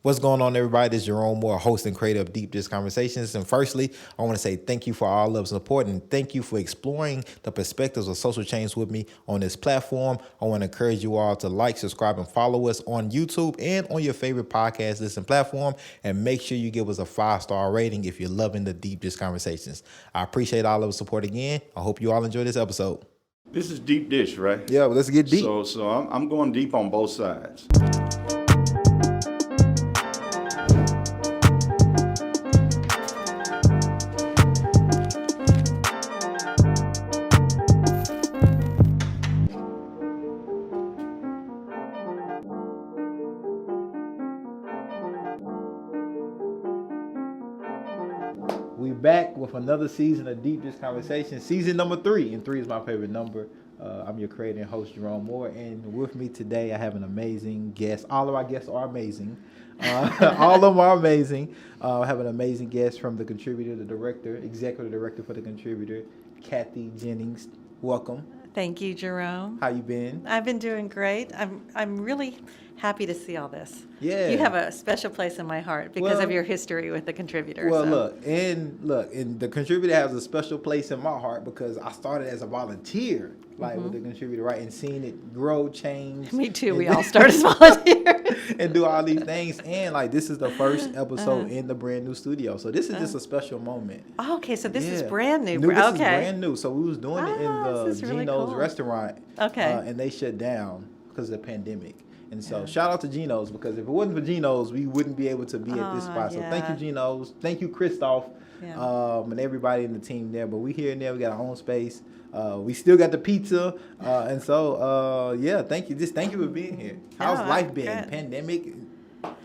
What's going on, everybody? This is Jerome Moore, host and creator of Deep Dish Conversations. And firstly, I want to say thank you for all love and support, and thank you for exploring the perspectives of social change with me on this platform. I want to encourage you all to like, subscribe, and follow us on YouTube and on your favorite podcast listen platform. And make sure you give us a 5-star rating if you're loving the Deep Dish Conversations. I appreciate all of the support again. I hope you all enjoy this episode. This is deep dish, right? Yeah, well, let's get deep. So I'm going deep on both sides. We back with another season of Deep Dish Conversation, season number 3, and 3 is my favorite number. I'm your creator and host, Jerome Moore, and with me today I have an amazing guest. All of our guests are amazing. All of them are amazing. I have an amazing guest from the contributor, the director, executive director for the contributor, Cathy Jennings. Welcome. Thank you, Jerome. How you been? I've been doing great. I'm really happy to see all this. Yeah. You have a special place in my heart because of your history with the contributor. Well, so. look, the contributor has a special place in my heart because I started as a volunteer, with the contributor, right, and seeing it grow, change. Me too. We all start as volunteers. And do all these things, and this is the first episode in the brand new studio, so this is just a special moment. Oh, okay, so this is brand new. This is brand new. So we was doing it in the this is really Gino's cool. restaurant, and they shut down because of the pandemic. And so shout out to Gino's, because if it wasn't for Gino's, we wouldn't be able to be at this spot. So thank you, Gino's. Thank you, Christoph, and everybody in the team there. But we here and there, we got our own space. We still got the pizza, and so thank you. Just thank you for being here. How's life been? Good. Pandemic,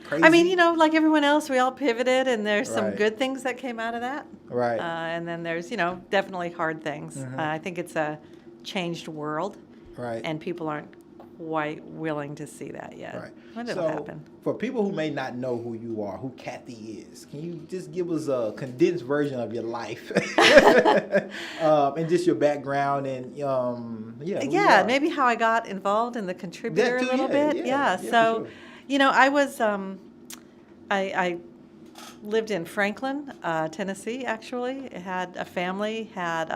crazy. I mean, like everyone else, we all pivoted, and there's some Right. good things that came out of that. Right. And then there's, definitely hard things. I think it's a changed world, Right. and people aren't quite willing to see that yet. Right. When So, it'll happen. for people who may not know who you are, who Cathy is, can you just give us a condensed version of your life and just your background and Maybe how I got involved in the contributor That too, a little yeah, bit. yeah, So, for sure. I was I lived in Franklin, Tennessee. Actually, I had a family, had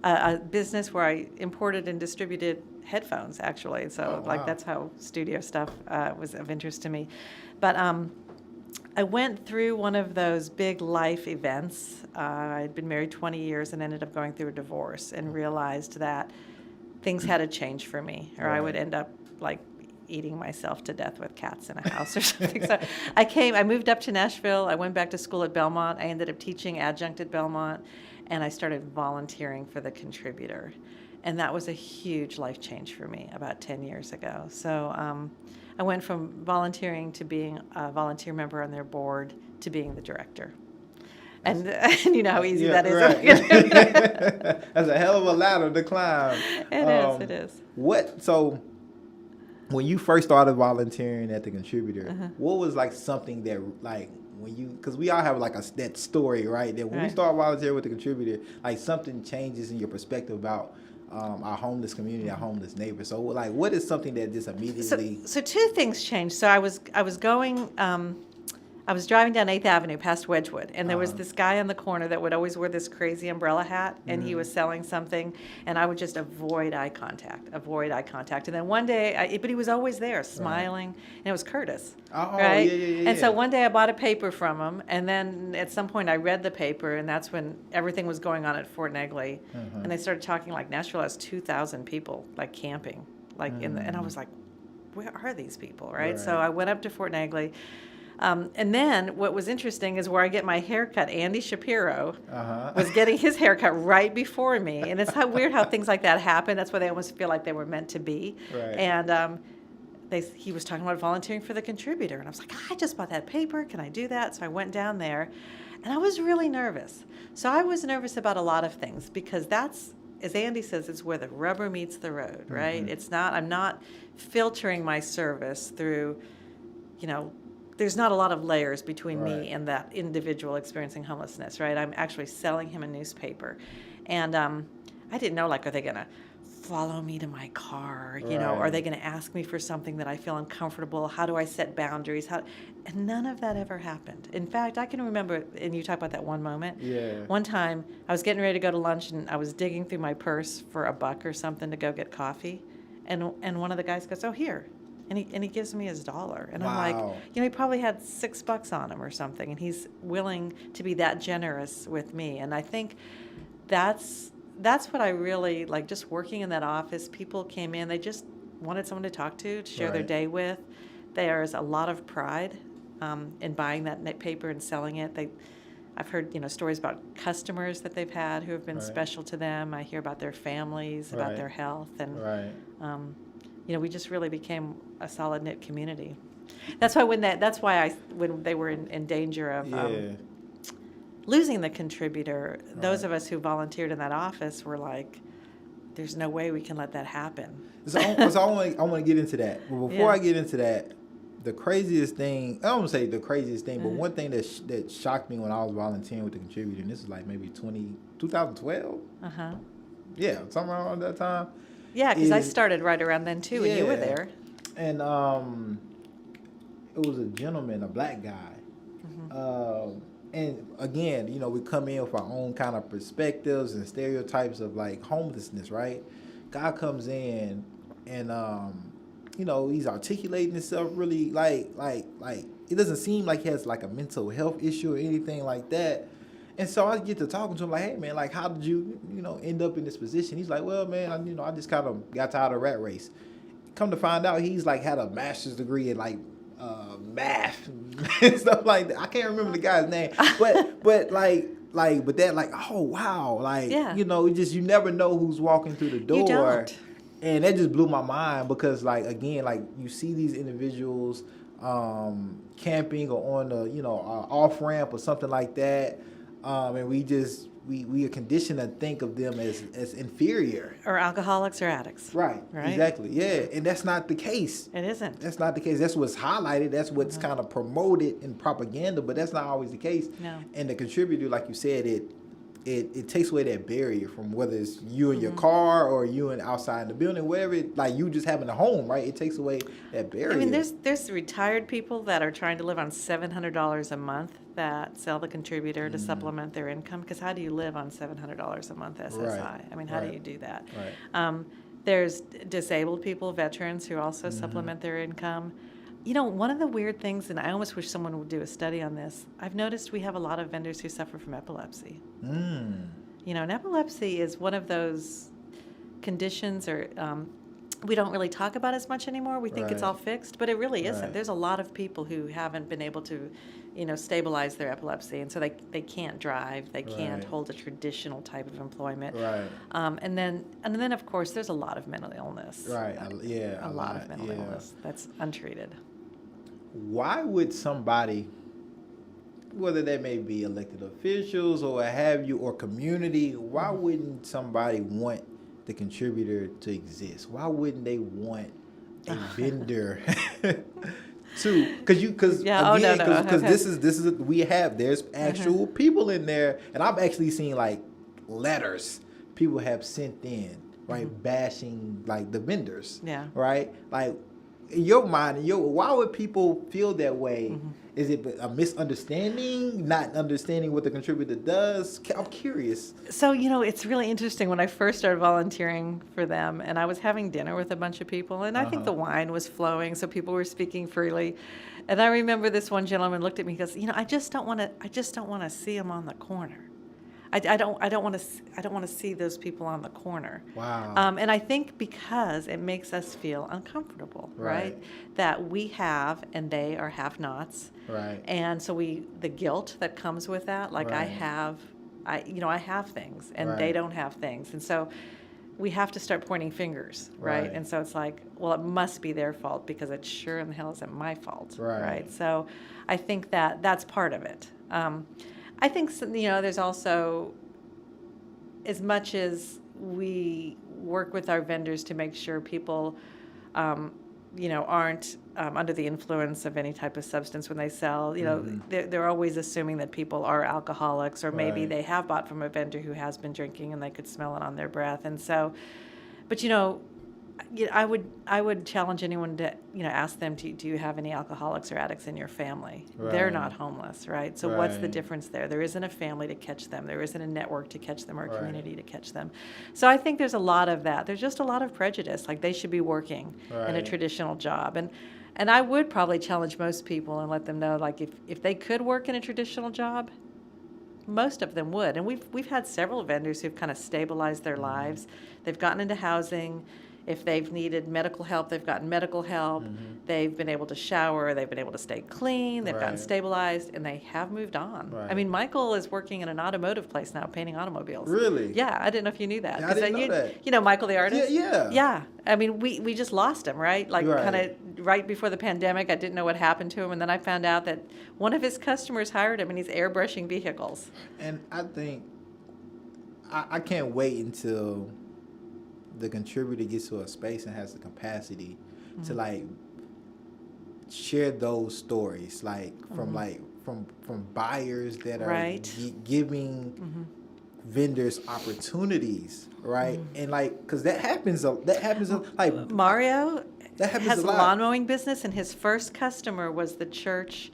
a business where I imported and distributed headphones. Actually, so wow. that's how studio stuff was of interest to me. But I went through one of those big life events. I'd been married 20 years and ended up going through a divorce and realized that things had to change for me, or I would end up eating myself to death with cats in a house or something. So I moved up to Nashville. I went back to school at Belmont. I ended up teaching adjunct at Belmont, and I started volunteering for the contributor. And that was a huge life change for me about 10 years ago. So I went from volunteering to being a volunteer member on their board to being the director. And you know how easy that is. Right. That's a hell of a ladder to climb. It is. So when you first started volunteering at the contributor, what was something that when you, because we all have that story, right? That when we start volunteering with the contributor, something changes in your perspective about our homeless community, our homeless neighbors. So what is something that just immediately? So two things changed. So I was going. I was driving down 8th Avenue past Wedgwood, and there was this guy on the corner that would always wear this crazy umbrella hat, and he was selling something, and I would just avoid eye contact. And then one day, but he was always there, smiling, and it was Curtis, right? Yeah. And so one day I bought a paper from him, and then at some point I read the paper, and that's when everything was going on at Fort Negley, and they started talking Nashville has 2,000 people camping, and I was like, where are these people, right? So I went up to Fort Negley. And then what was interesting is where I get my haircut. Andy Shapiro was getting his haircut right before me. And it's weird how things like that happen. That's why they almost feel like they were meant to be. Right. And he was talking about volunteering for the contributor. And I was like, I just bought that paper. Can I do that? So I went down there. And I was really nervous. So I was nervous about a lot of things because that's, as Andy says, it's where the rubber meets the road, right? I'm not filtering my service through, there's not a lot of layers between me and that individual experiencing homelessness, right? I'm actually selling him a newspaper. And I didn't know, are they going to follow me to my car? You know, are they going to ask me for something that I feel uncomfortable? How do I set boundaries? And none of that ever happened. In fact, I can remember, and you talk about that one moment. Yeah. One time, I was getting ready to go to lunch, and I was digging through my purse for $1 or something to go get coffee, and one of the guys goes, "Oh, here." And he gives me his $1. And I'm like, you know, he probably had $6 on him or something. And he's willing to be that generous with me. And I think that's what I really like, just working in that office. People came in, they just wanted someone to talk to share their day with. There's a lot of pride in buying that paper and selling it. I've heard, you know, stories about customers that they've had who have been special to them. I hear about their families, about their health. And you know, we just really became a solid knit community. That's why when they were in danger of losing the contributor, those of us who volunteered in that office were like, "There's no way we can let that happen." So I want to get into that. But before I get into that, the craziest thing, I don't want to say the craziest thing, but one thing that shocked me when I was volunteering with the contributor, and this is like maybe 2012. Yeah, somewhere around that time. Yeah, because I started right around then too, and you were there. And it was a gentleman, a black guy. And again, you know, we come in with our own kind of perspectives and stereotypes of like homelessness, right? Guy comes in and you know, he's articulating himself really like it doesn't seem like he has like a mental health issue or anything like that. And so I get to talking to him like, "Hey man, like how did you end up in this position?" He's like, "Well man, I just kind of got tired of the rat race." Come to find out, he's like had a master's degree in like math and stuff like that. I can't remember the guy's name, but that like, oh wow, like you know, you never know who's walking through the door. You don't. And that just blew my mind because like again, like you see these individuals camping or on a off ramp or something like that. And we are conditioned to think of them as inferior. Or alcoholics or addicts. Right. Exactly. Yeah. And that's not the case. It isn't. That's not the case. That's what's highlighted. That's what's kind of promoted in propaganda, but that's not always the case. No. And the contributor, like you said, it takes away that barrier from whether it's you in your car or you outside in the building, wherever like you just having a home, right? It takes away that barrier. I mean, there's retired people that are trying to live on $700 a month that sell the contributor to supplement their income. Because how do you live on $700 a month SSI? I mean, how do you do that? There's disabled people, veterans who also supplement their income. You know, one of the weird things, and I almost wish someone would do a study on this, I've noticed we have a lot of vendors who suffer from epilepsy. You know, and epilepsy is one of those conditions we don't really talk about as much anymore. We think it's all fixed, but it really isn't. There's a lot of people who haven't been able to, stabilize their epilepsy, and so they can't drive, they can't hold a traditional type of employment. And then of course there's a lot of mental illness. A lot of mental illness that's untreated. Why would somebody, whether they may be elected officials or what have you, or community, why wouldn't somebody want the contributor to exist? Why wouldn't they want a vendor to? Because this is there's actual people in there, and I've actually seen like letters people have sent in, right, bashing like the vendors, right, like. In your mind, why would people feel that way? Is it a misunderstanding, not understanding what the contributor does? I'm curious. So, it's really interesting. When I first started volunteering for them, and I was having dinner with a bunch of people, and I think the wine was flowing, so people were speaking freely. And I remember this one gentleman looked at me and goes, I just don't want to see him on the corner. I don't want to see those people on the corner. Wow. And I think because it makes us feel uncomfortable, right? That we have and they are have-nots. Right. And so the guilt that comes with that, like I have things and they don't have things. And so we have to start pointing fingers, right? And so it's like, well, it must be their fault because it sure in the hell isn't my fault, right? So I think that's part of it. I think, there's also, as much as we work with our vendors to make sure people, aren't under the influence of any type of substance when they sell, they're always assuming that people are alcoholics, or maybe they have bought from a vendor who has been drinking and they could smell it on their breath. And so But I would challenge anyone to ask them, do you have any alcoholics or addicts in your family? They're Right. not homeless, right? So what's the Right. difference there? There isn't a family to catch them. There isn't a network to catch them or a Right. community to catch them. So I think there's a lot of that. There's just a lot of prejudice. Like they should be working in a Right. traditional job. And I would probably challenge most people and let them know, like, if they could work in a traditional job, most of them would. And we've had several vendors who've kind of stabilized their lives. They've gotten into housing. If they've needed medical help, they've gotten medical help. They've been able to shower. They've been able to stay clean. They've gotten Right. stabilized, and they have moved on. Right. I mean, Michael is working in an automotive place now, painting automobiles. Really? Yeah, I didn't know if you knew that. Yeah, I didn't 'Cause know that. You know Michael the artist? Yeah. Yeah. I mean, we just lost him, right? Like Right. kind of right before the pandemic. I didn't know what happened to him, and then I found out that one of his customers hired him, and he's airbrushing vehicles. And I think I can't wait until the contributor gets to a space and has the capacity to like share those stories, like from buyers that are Right. giving vendors opportunities, right? And like, cause that happens like Mario that happens has a a lot. lawn mowing business, and his first customer was the church.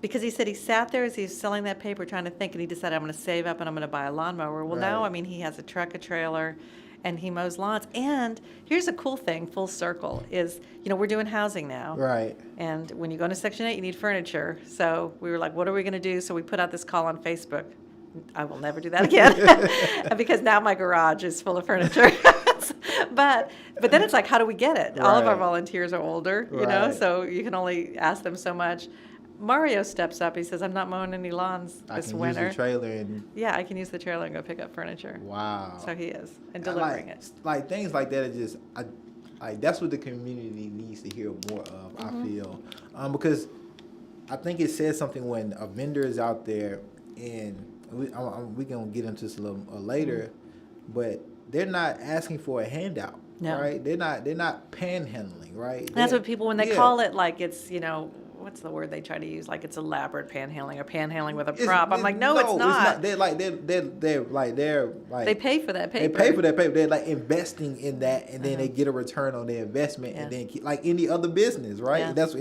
Because he said he sat there as he was selling that paper trying to think, and he decided, I'm going to save up and I'm going to buy a lawnmower. Well, now, Right. I mean, he has a truck, a trailer, and he mows lawns. And here's a cool thing, full circle, is, we're doing housing now. Right. And when you go into Section 8, you need furniture. So we were like, what are we going to do? So we put out this call on Facebook. I will never do that again because now my garage is full of furniture. But then it's like, how do we get it? All of our Right. volunteers are older, Right. so you can only ask them so much. Mario steps up. He says, I'm not mowing any lawns I this can winter. use the trailer and Yeah, I can use the trailer and go pick up furniture. wow. So he is, and I delivering like, it. Like things like that are just, like that's what the community needs to hear more of. I feel, because I think it says something when a vendor is out there, and we gonna get into this a little later, but they're not asking for a handout, No. right? They're not panhandling, right? That's They're- what people, when they yeah. call it like it's, what's the word they try to use? Like it's elaborate panhandling or panhandling with a prop. I'm like, no, it's not. They're like They pay for that paper. They pay for that paper. They're like investing in that, and then they get a return on their investment, and Yeah. then like any other business, right? Yeah. That's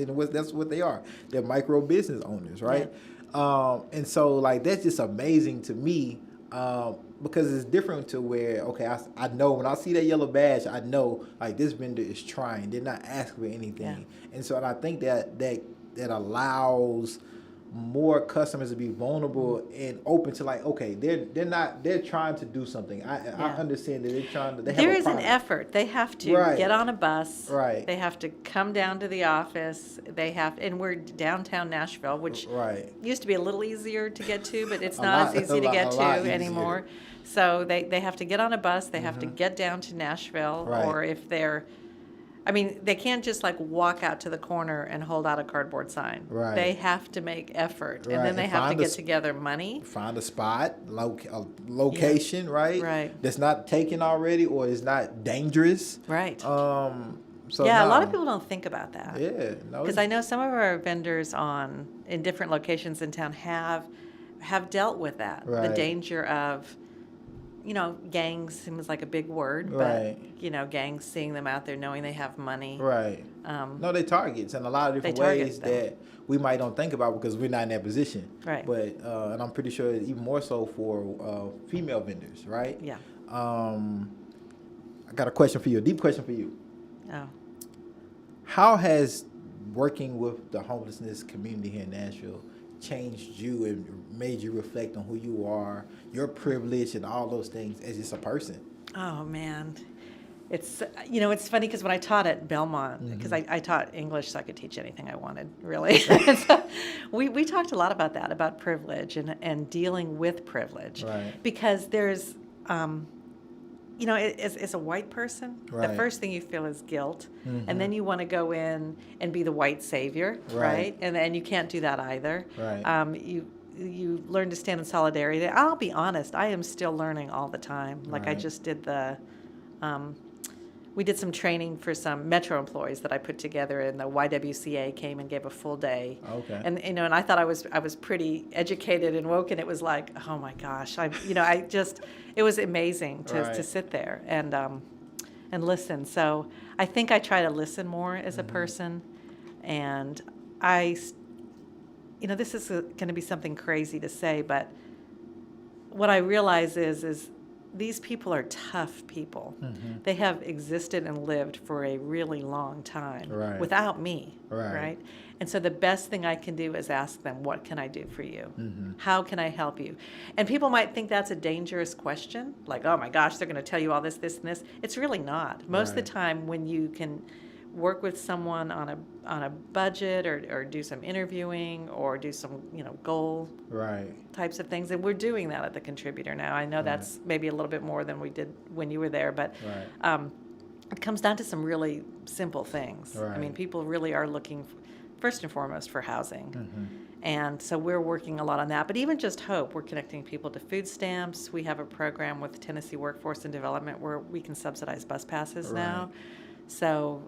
what they are. They're micro business owners, right? And so like that's just amazing to me, because it's different to where I know when I see that yellow badge, I know like this vendor is trying. They're not asking for anything, and so I think that allows more customers to be vulnerable and open to like, they're trying to do something. I understand that they're trying to. There is an effort. They have to Right. get on a bus. Right. They have to come down to the office. And we're downtown Nashville, which Right. used to be a little easier to get to, but it's A not lot- as easy to get a lot to easier. anymore. So they have to get on a bus. They have to get down to Nashville, Right. or if they can't just like walk out to the corner and hold out a cardboard sign. Right. They have to make effort, Right. and then they And have to find a get together money. Find a spot, a location, right? Right. That's not taken already, or is not dangerous. Right. So Yeah, a lot no. of people don't think about that. Yeah. No. Because I know some of our vendors in different locations in town have dealt with that. The Right. danger of, gangs seems like a big word, Right. but, gangs seeing them out there knowing they have money. Right. No, they targets in a lot of different They target ways them. that we might don't think about because we're not in that position. Right. But and I'm pretty sure even more so for female vendors, right? Yeah. I got a question for you, a deep question for you. Oh. How has working with the homelessness community here in Nashville changed you and made you reflect on who you are, your privilege, and all those things as just a person? Oh, man. It's, it's funny because when I taught at Belmont, because I taught English so I could teach anything I wanted, really. So we talked a lot about that, about privilege and dealing with privilege. Right. Because there's, as a white person, Right. the first thing you feel is guilt. And then you want to go in and be the white savior, Right. And you can't do that either. Right. You learn to stand in solidarity. I'll be honest, I am still learning all the time. Like I Right. just did we did some training for some Metro employees that I put together, and the YWCA came and gave a full day. Okay. And and I thought I was pretty educated and woke, and it was like, oh my gosh, it was amazing to Right. sit there. And and listen. So I think I try to listen more as a person, and this is going to be something crazy to say, but what I realize is these people are tough people. They have existed and lived for a really long time Right. without me, Right. right? And so the best thing I can do is ask them, what can I do for you? How can I help you? And people might think that's a dangerous question, like, oh my gosh, they're going to tell you all this, this, and this. It's really not. Most of the Right. time when you can work with someone on a budget or do some interviewing or do some goal Right. types of things, and we're doing that at the Contributor now. I know that's maybe a little bit more than we did when you were there, but Right. it comes down to some really simple things. I mean, Right. people really are looking first and foremost for housing. Mm-hmm. And so we're working a lot on that. But even just Hope, we're connecting people to food stamps. We have a program with Tennessee Workforce and Development where we can subsidize bus passes now. So,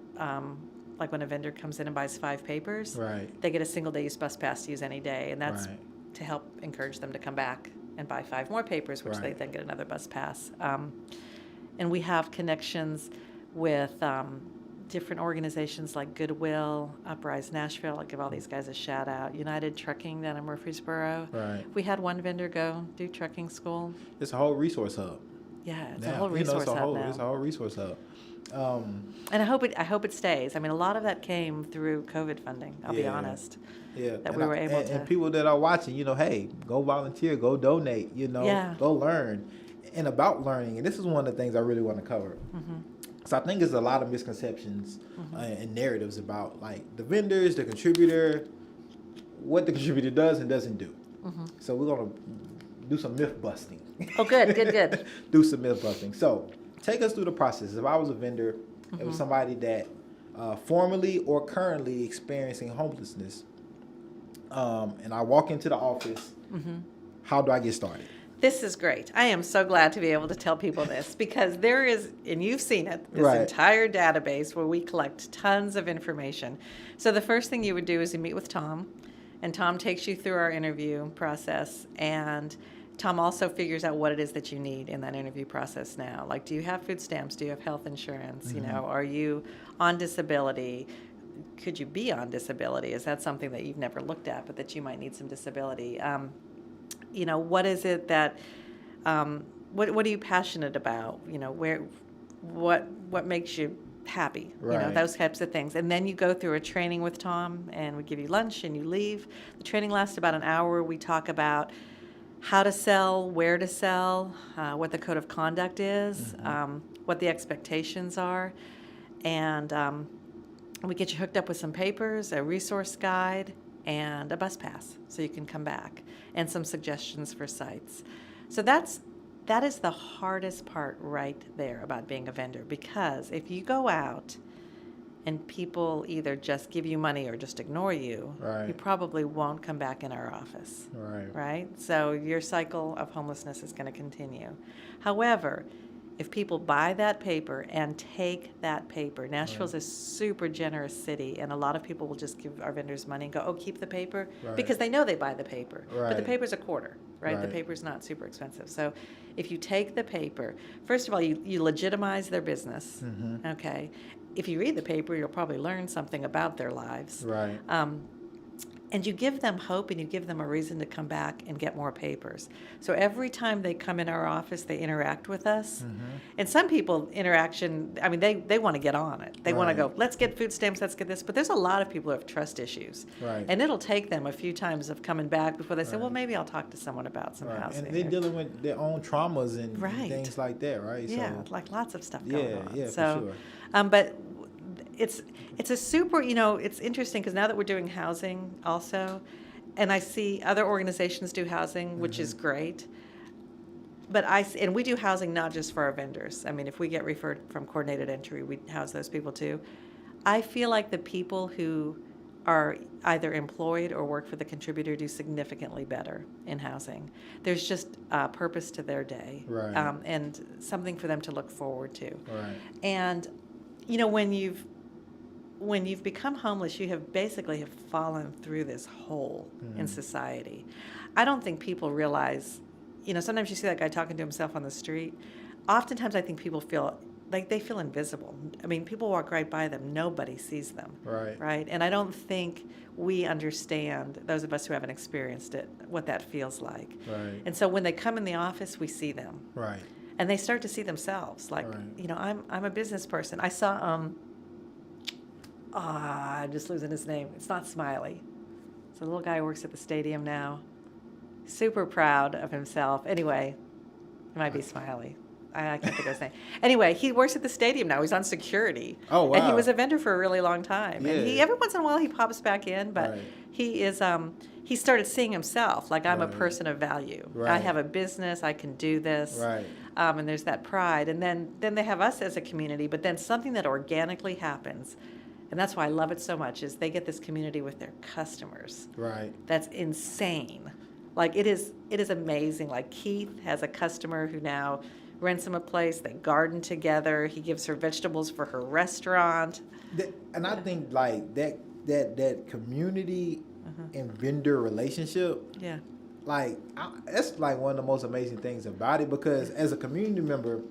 like when a vendor comes in and buys 5 papers, Right. they get a single-day use bus pass to use any day, and that's Right. to help encourage them to come back and buy 5 more papers, which they Right. then get another bus pass. And we have connections with different organizations like Goodwill, Uprise Nashville. I'll give all these guys a shout out. United Trucking down in Murfreesboro. Right. We had one vendor go do trucking school. It's a whole resource hub. Yeah, it's now. a whole resource it's a hub whole, now. It's a whole resource hub. And I hope it stays. I mean, a lot of that came through COVID funding, I'll be Yeah. honest. Yeah, That and we were able to. And people that are watching, hey, go volunteer, go donate, Yeah. go learn. And about learning, and this is one of the things I really want to cover. So I think there's a lot of misconceptions and narratives about like the vendors, the contributor, what the contributor does and doesn't do. So we're gonna do some myth busting. Oh, good. Do some myth busting. So take us through the process. If I was a vendor, it was somebody that formerly or currently experiencing homelessness, and I walk into the office, how do I get started? This is great. I am so glad to be able to tell people this because there is, and you've seen it, this Right. entire database where we collect tons of information. So the first thing you would do is you meet with Tom, and Tom takes you through our interview process, and Tom also figures out what it is that you need in that interview process now. Like, do you have food stamps? Do you have health insurance? Are you on disability? Could you be on disability? Is that something that you've never looked at, but that you might need some disability? What is it that, what are you passionate about? What makes you happy? Right. Those types of things. And then you go through a training with Tom, and we give you lunch, and you leave. The training lasts about an hour. We talk about how to sell, where to sell, what the code of conduct is, what the expectations are, and we get you hooked up with some papers, a resource guide, and a bus pass so you can come back, and some suggestions for sites. So that is the hardest part right there about being a vendor, because if you go out and people either just give you money or just ignore you, Right. you probably won't come back in our office. Right? So your cycle of homelessness is going to continue. However, if people buy that paper and take that paper, Nashville's a super generous city, and a lot of people will just give our vendors money and go, oh, keep the paper, Right. because they know they buy the paper. But the Right. paper's a quarter, right? The Right. paper's not super expensive. So if you take the paper, first of all, you legitimize their business, okay? If you read the paper, you'll probably learn something about their lives. Right. And you give them hope, and you give them a reason to come back and get more papers. So every time they come in our office, they interact with us. And some people, interaction, I mean, they want to get on it. They want to Right. go, let's get food stamps, let's get this. But there's a lot of people who have trust issues. Right. And it'll take them a few times of coming back before they say, Right. well, maybe I'll talk to someone about some Right. housing. And they're dealing with their own traumas and Right. things like that, right? Yeah, So, like lots of stuff going on. yeah, for So, sure. but it's a super, it's interesting because now that we're doing housing also, and I see other organizations do housing, which is great. But and we do housing not just for our vendors. I mean, if we get referred from coordinated entry, we house those people too. I feel like the people who are either employed or work for the contributor do significantly better in housing. There's just a purpose to their day, Right. And something for them to look forward to. Right. And when you've become homeless, you have basically fallen through this hole in society. I don't think people realize, sometimes you see that guy talking to himself on the street. Oftentimes I think people feel like they feel invisible. I mean, people walk right by them. Nobody sees them. Right. Right. And I don't think we understand, those of us who haven't experienced it, what that feels like. Right. And so when they come in the office, we see them. Right. And they start to see themselves. Like, Right. you know, I'm a business person. I saw, I'm just losing his name. It's not Smiley. It's a little guy who works at the stadium now. Super proud of himself. Anyway, it might be Smiley. I can't think of his name. Anyway, he works at the stadium now. He's on security. Oh, wow. And he was a vendor for a really long time. Yeah. And he every once in a while he pops back in, but Right. he is he started seeing himself like I'm a Right. person of value. I Right. have a business. I can do this. Right. And there's that pride. And then they have us as a community. But then something that organically happens, and that's why I love it so much, is they get this community with their customers. Right. That's insane. Like it is amazing. Like Keith has a customer who now rents him a place. They garden together. He gives her vegetables for her restaurant. And I think like that community and vendor relationship, Yeah. like that's like one of the most amazing things about it, because as a community member,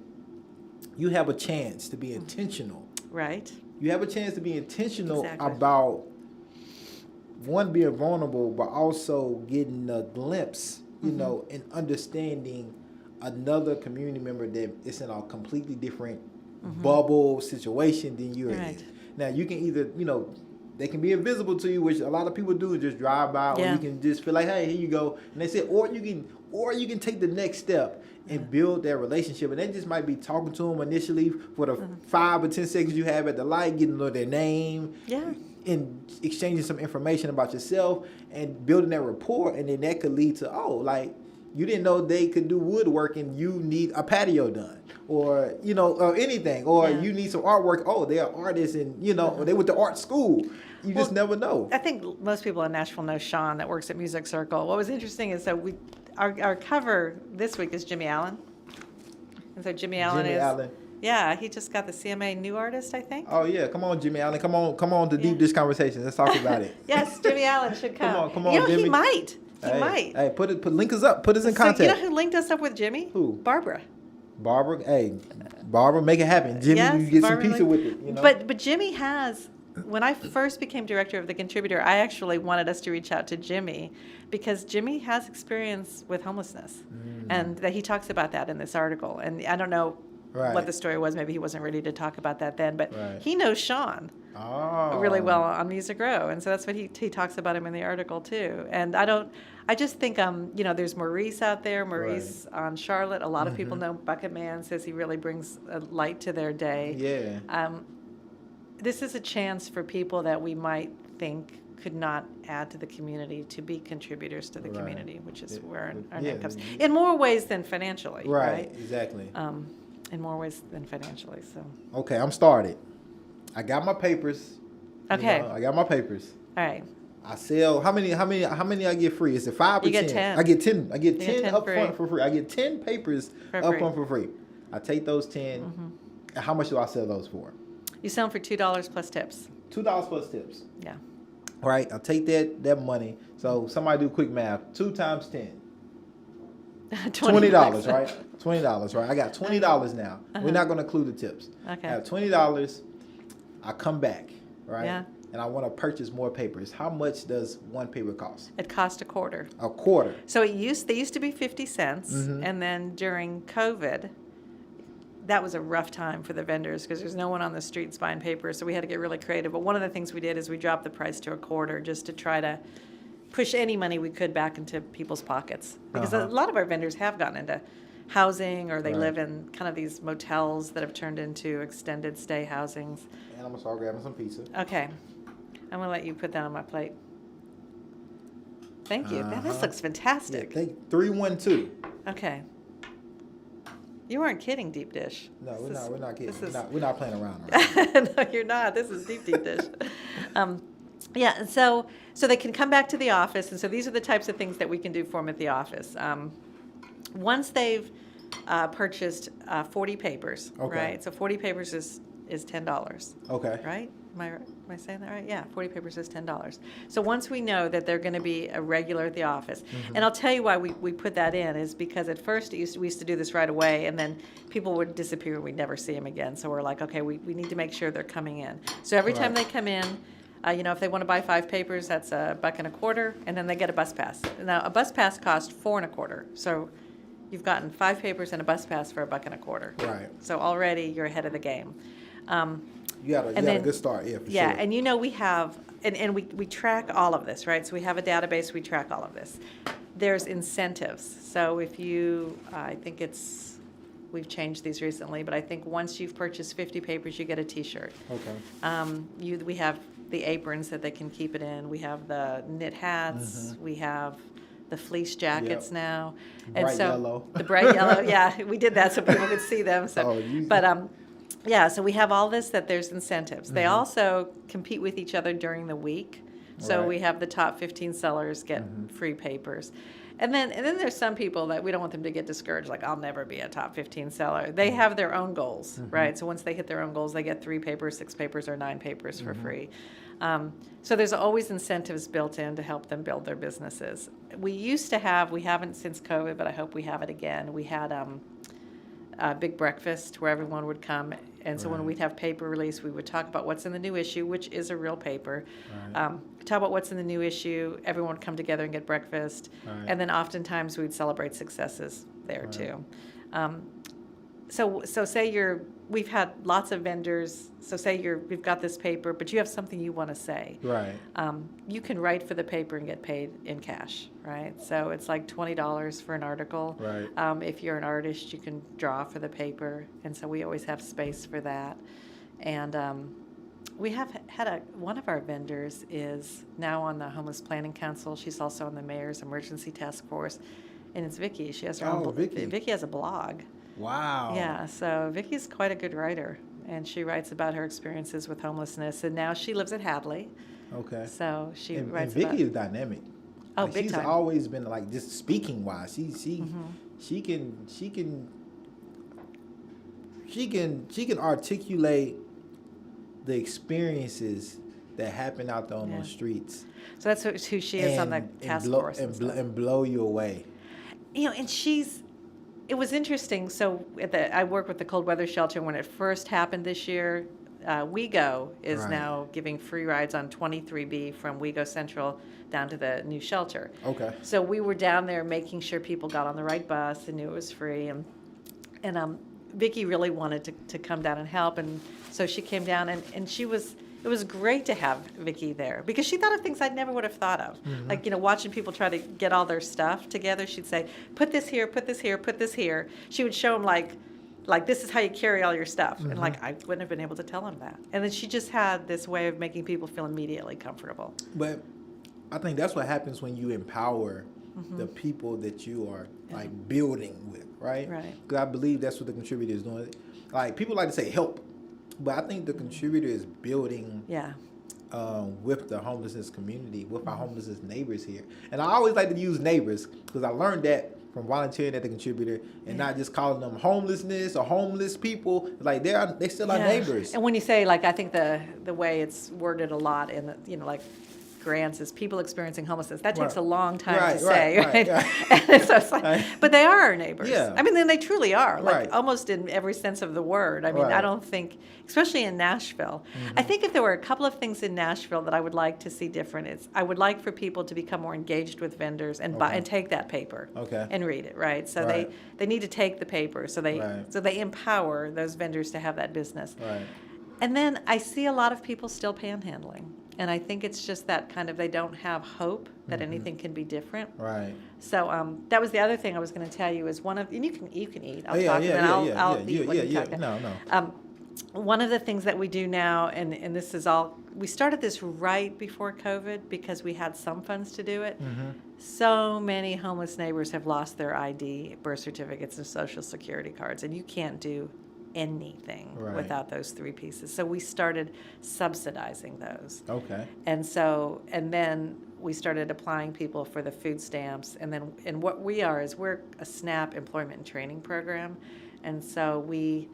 you have a chance to be intentional. Right. You have a chance to be intentional Exactly. about one, being vulnerable, but also getting a glimpse, you know, and understanding another community member that is in a completely different bubble situation than you're Right. in. Now you can either, you know, they can be invisible to you, which a lot of people do, just drive by, or Yeah. you can just feel like, hey, here you go, and that's it. Or you can take the next step and build that relationship, and that just might be talking to them initially for the 5 or 10 seconds you have at the light, getting to know their name, Yeah. and exchanging some information about yourself and building that rapport, and then that could lead to, oh, like you didn't know they could do woodwork and you need a patio done, or you know, or anything, or Yeah. you need some artwork. Oh, they're artists, and you know, or they went to art school. You just never know. I think most people in Nashville know Sean that works at Music Circle. What was interesting is that our cover this week is Jimmy Allen. And so Jimmy Allen Jimmy is Allen. Yeah, he just got the CMA New Artist, I think. Oh yeah, come on, Jimmy Allen. Come on to Yeah. Deep Dish Conversations. Let's talk about it. Yes, Jimmy Allen should come. Come on, You know, Jimmy. he might. He Hey, might. Hey, link us up. Put us in So contact. you know who linked us up with Jimmy? Who? Barbara. Barbara, make it happen. Jimmy, Yes, you get some Barbara pizza linked- with it. You know? But Jimmy has. When I first became director of The Contributor, I actually wanted us to reach out to Jimmy because Jimmy has experience with homelessness, and that he talks about that in this article. And I don't know Right. what the story was. Maybe he wasn't ready to talk about that then, but Right. he knows Sean Oh. really well on Music Row, and so that's what he talks about him in the article too. And I just think you know, there's Maurice out there, Maurice on Charlotte. A lot of people know Bucket Man, says he really brings a light to their day. Yeah. This is a chance for people that we might think could not add to the community to be contributors to the Right. community, which is where our Yeah, name comes. the- In more ways than financially, Right. right? Exactly. In more ways than financially, so. Okay, I'm started. I got my papers. Okay. I got my papers. All right. I sell how many I get free? Is it 5 or You 10? get 10. I get 10. I get You 10 get 10 up free. front for free. I get 10 papers For up free. front for free. I take those 10. And how much do I sell those for? You sell them for $2 plus tips. $2 plus tips. Yeah. All right, I'll take that money. So somebody do quick math. 2 times 10. $20, right? $20, right? I got $20 now. We're not going to include the tips. Okay. I have $20. I come back, right? Yeah. And I want to purchase more papers. How much does one paper cost? It cost a quarter. A quarter. So they used to be 50 cents, and then during COVID, that was a rough time for the vendors because there's no one on the streets buying paper, so we had to get really creative. But one of the things we did is we dropped the price to a quarter just to try to push any money we could back into people's pockets. Because a lot of our vendors have gotten into housing, or they Right. live in kind of these motels that have turned into extended stay housings. And I'm going to start grabbing some pizza. Okay. I'm going to let you put that on my plate. Thank you. Now, this looks Yeah, fantastic. 312. Okay. You weren't kidding, Deep Dish. No, we're This is- not. We're not kidding. this is- We're not playing around. Right? No, you're not. This is deep dish. Yeah, so they can come back to the office, and so these are the types of things that we can do for them at the office. Once they've purchased 40 papers, Okay. right? So 40 papers is $10, Okay. right? Am I saying that right? Yeah, 40 papers is $10. So once we know that they're going to be a regular at the office, and I'll tell you why we put that in is because at first we used to do this right away, and then people would disappear and we'd never see them again. So we're like, okay, we need to make sure they're coming in. So every time they come in, if they want to buy 5 papers, that's $1.25, and then they get a bus pass. Now a bus pass costs $4.25. So you've gotten 5 papers and a bus pass for $1.25. Right. So already you're ahead of the game. You got a good start, yeah, for Yeah, sure. and we have, and we track all of this, right? So we have a database, we track all of this. There's incentives. So if I think we've changed these recently, but I think once you've purchased 50 papers, you get a T-shirt. Okay. We have the aprons that they can keep it in. We have the knit hats. We have the fleece jackets now. Bright yellow. The bright yellow, yeah. We did that so people could see them. So, yeah, so we have all this that there's incentives. They also compete with each other during the week. So we have the top 15 sellers get free papers. And then there's some people that we don't want them to get discouraged, like I'll never be a top 15 seller. They have their own goals, right? So once they hit their own goals, they get 3 papers, 6 papers, or 9 papers for free. So there's always incentives built in to help them build their businesses. We haven't since COVID, but I hope we have it again. We had a big breakfast where everyone would come. And so when we'd have paper release, we would talk about what's in the new issue, which is a real paper. Talk about what's in the new issue. Everyone would come together and get breakfast. And then oftentimes we'd celebrate successes there too. So say we've had lots of vendors. So say we've got this paper, but you have something you want to say. Right. You can write for the paper and get paid in cash, right? So it's like $20 for an article. Right. If you're an artist, you can draw for the paper, and so we always have space for that. And we have had one of our vendors is now on the Homeless Planning Council. She's also on the Mayor's Emergency Task Force, and it's Vicki. She has her own. Vicki has a blog. Wow. Yeah, so Vicki's quite a good writer, and she writes about her experiences with homelessness, and now she lives at Hadley. Okay. So she writes and Vicki about... is dynamic. Oh, big time. She's always been like just speaking wise. She can articulate the experiences that happen out there on those streets. So that's who she is on the task force. And blow you away. And it was interesting. So I work with the cold weather shelter. When it first happened this year, WeGo is now giving free rides on 23B from WeGo Central down to the new shelter. Okay. So we were down there making sure people got on the right bus and knew it was free. And Vicki really wanted to come down and help. And so she came down and it was great to have Vicki there because she thought of things I never would have thought of. Like, watching people try to get all their stuff together, she'd say, put this here, put this here, put this here. She would show them like this is how you carry all your stuff. And I wouldn't have been able to tell them that. And then she just had this way of making people feel immediately comfortable. But I think that's what happens when you empower the people that you are like building with, right? Right. Because I believe that's what the contributor is doing. Like people like to say help. But I think the contributor is building with the homelessness community, with our homelessness neighbors here. And I always like to use neighbors because I learned that from volunteering at the contributor and not just calling them homelessness or homeless people. Like they still are neighbors. And when you say, like, I think the way it's worded a lot in the, like, grants is people experiencing homelessness. That takes a long time to say, right? And so it's like, but they are our neighbors. Yeah. I mean, then they truly are, like almost in every sense of the word. I mean, I don't think, especially in Nashville, I think if there were a couple of things in Nashville that I would like to see different, is I would like for people to become more engaged with vendors and buy and take that paper and read it, right? So they need to take the paper, so they empower those vendors to have that business. Right. And then I see a lot of people still panhandling. And I think it's just that kind of they don't have hope that anything can be different. Right. So that was the other thing I was going to tell you is one of, and you can eat. I'll talk and then I'll eat when you talk. No. One of the things that we do now, and this is all, we started this right before COVID because we had some funds to do it. So many homeless neighbors have lost their ID, birth certificates, and Social Security cards, and you can't do anything without those 3 pieces. So we started subsidizing those. Okay. And then we started applying people for the food stamps. And what we are is we're a SNAP employment and training program. And so we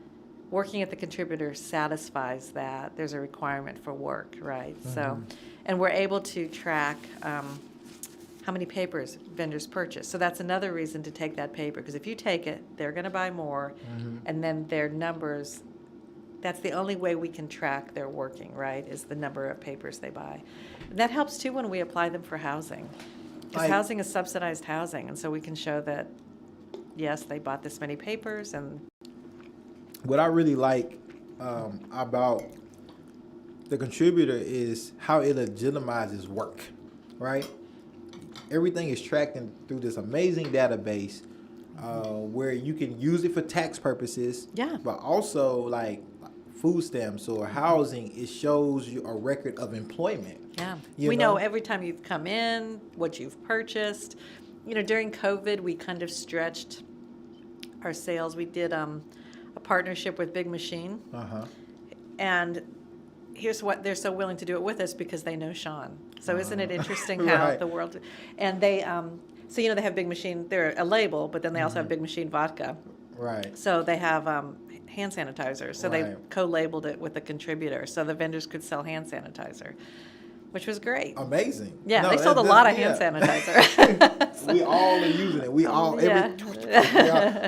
working at the contributor satisfies that. There's a requirement for work, right? So, Mm-hmm. and we're able to track how many papers vendors purchase. So that's another reason to take that paper, because if you take it, they're going to buy more, Mm-hmm. and then their numbers, that's the only way we can track their working, right, is the number of papers they buy. And that helps too when we apply them for housing, because housing is subsidized housing, and so we can show that, yes, they bought this many papers. And What I really like about the contributor is how it legitimizes work, right? Everything is tracked through this amazing database where you can use it for tax purposes. Yeah. But also like food stamps or housing, it shows you a record of employment. yeah, You we know know? every time you've come in, what you've purchased. You know, during COVID, we kind of stretched our sales. We did a partnership with Big Machine, Uh-huh. and here's what they're so willing to do it with us, because they know Sean. So isn't it interesting how Right. the world, and they, so you know, they have Big Machine, they're a label, but then they also have Mm-hmm. Big Machine vodka. Right. So they have hand sanitizer. So they Right. co-labeled it with the contributor, so the vendors could sell hand sanitizer, which was great. Amazing. Yeah, No, they sold a that- lot of yeah. hand sanitizer. We all are using it. We all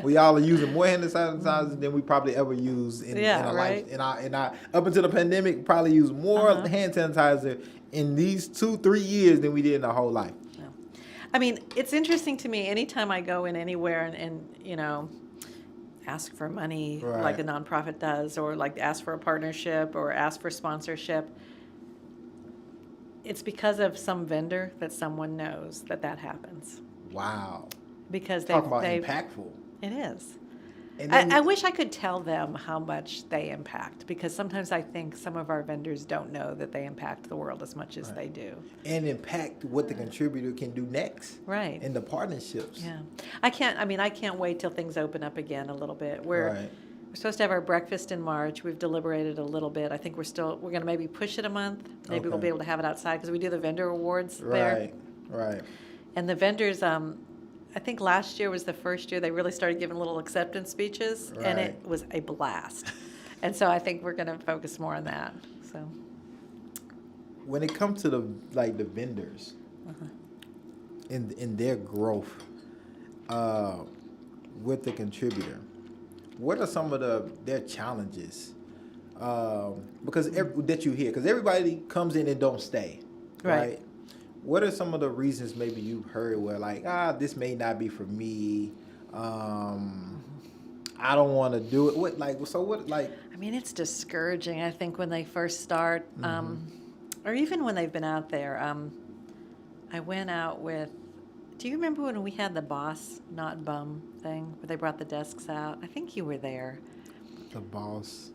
we all are using more hand sanitizer than we probably ever used in Yeah, our right. life. In our up until the pandemic, we probably used more Uh-huh. hand sanitizer in these 2-3 years than we did in our whole life. Yeah. I mean, it's interesting to me anytime I go in anywhere and you know, ask for money Right. like a nonprofit does, or like ask for a partnership or ask for sponsorship. It's because of some vendor that someone knows that happens. Wow. Because Talk about they've impactful. it is. And then, I wish I could tell them how much they impact, because sometimes I think some of our vendors don't know that they impact the world as much as they do. and impact what the contributor can do next. Right. In the partnerships. Yeah. I can't wait till things open up again a little bit. We're Right. supposed to have our breakfast in March. We've deliberated a little bit. I think we're going to maybe push it a month. Maybe we'll Okay. be able to have it outside, because we do the vendor awards there. Right. Right. And the vendors, I think last year was the first year they really started giving little acceptance speeches, and it Right. was a blast. And so I think we're going to focus more on that. So When it comes to the vendors in their growth with the contributor, what are some of their challenges? Because that you hear, because everybody comes in and don't stay, Right. What are some of the reasons maybe you've heard where this may not be for me? I don't want to do it. I mean, it's discouraging, I think, when they first start, or even when they've been out there. I went out with, do you remember when we had the boss, not bum thing, where they brought the desks out? I think you were there. The boss,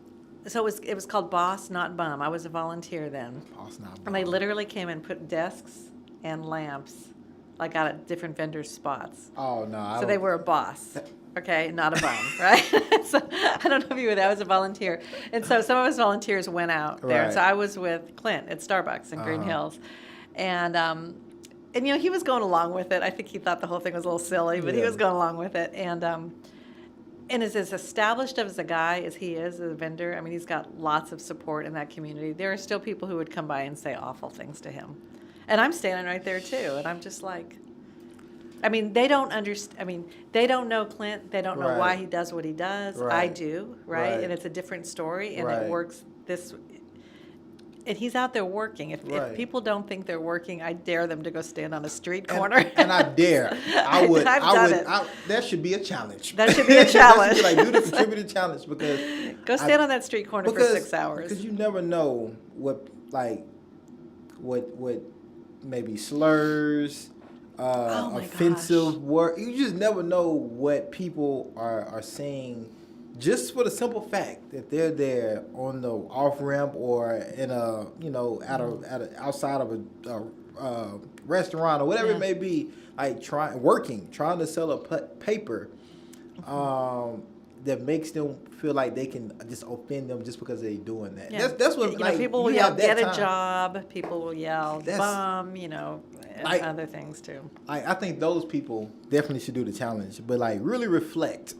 So it was called Boss, Not Bum. I was a volunteer then. not. And they literally came and put desks and lamps, like out at different vendors' spots. Oh no! So they were a boss, okay, not a bum, right? So I don't know if you were there. I was a volunteer, and so some of us volunteers went out there. Right. So I was with Clint at Starbucks in Green Hills, and you know, he was going along with it. I think he thought the whole thing was a little silly, but he Yeah. was going along with it. And as established as a guy as he is, as a vendor, I mean, he's got lots of support in that community. There are still people who would come by and say awful things to him. And I'm standing right there too, and I'm just like, I mean, they don't understand. I mean, they don't know Clint. They don't know why Right. he does what he does. I Right. do, right? Right. And it's a different story, and Right. it works this. And he's out there working. If Right. people don't think they're working, I dare them to go stand on a street And- corner. And I dare. I would. I've I done would. it. That should be a challenge. That should be a challenge. That should be do the contributor challenge because Go stand on that street corner for 6 hours. Because you never know what maybe slurs, Oh my offensive gosh. word. You just never know what people are saying. Just for the simple fact that they're there on the off ramp or in a outside of a restaurant or whatever Yeah. it may be, like trying to sell a paper that makes them feel like they can just offend them just because they're doing that. Yeah. That's what You know, people will you yell, have that get a time. job. People will yell, That's- bum, and other things too. I think those people definitely should do the challenge, but really reflect.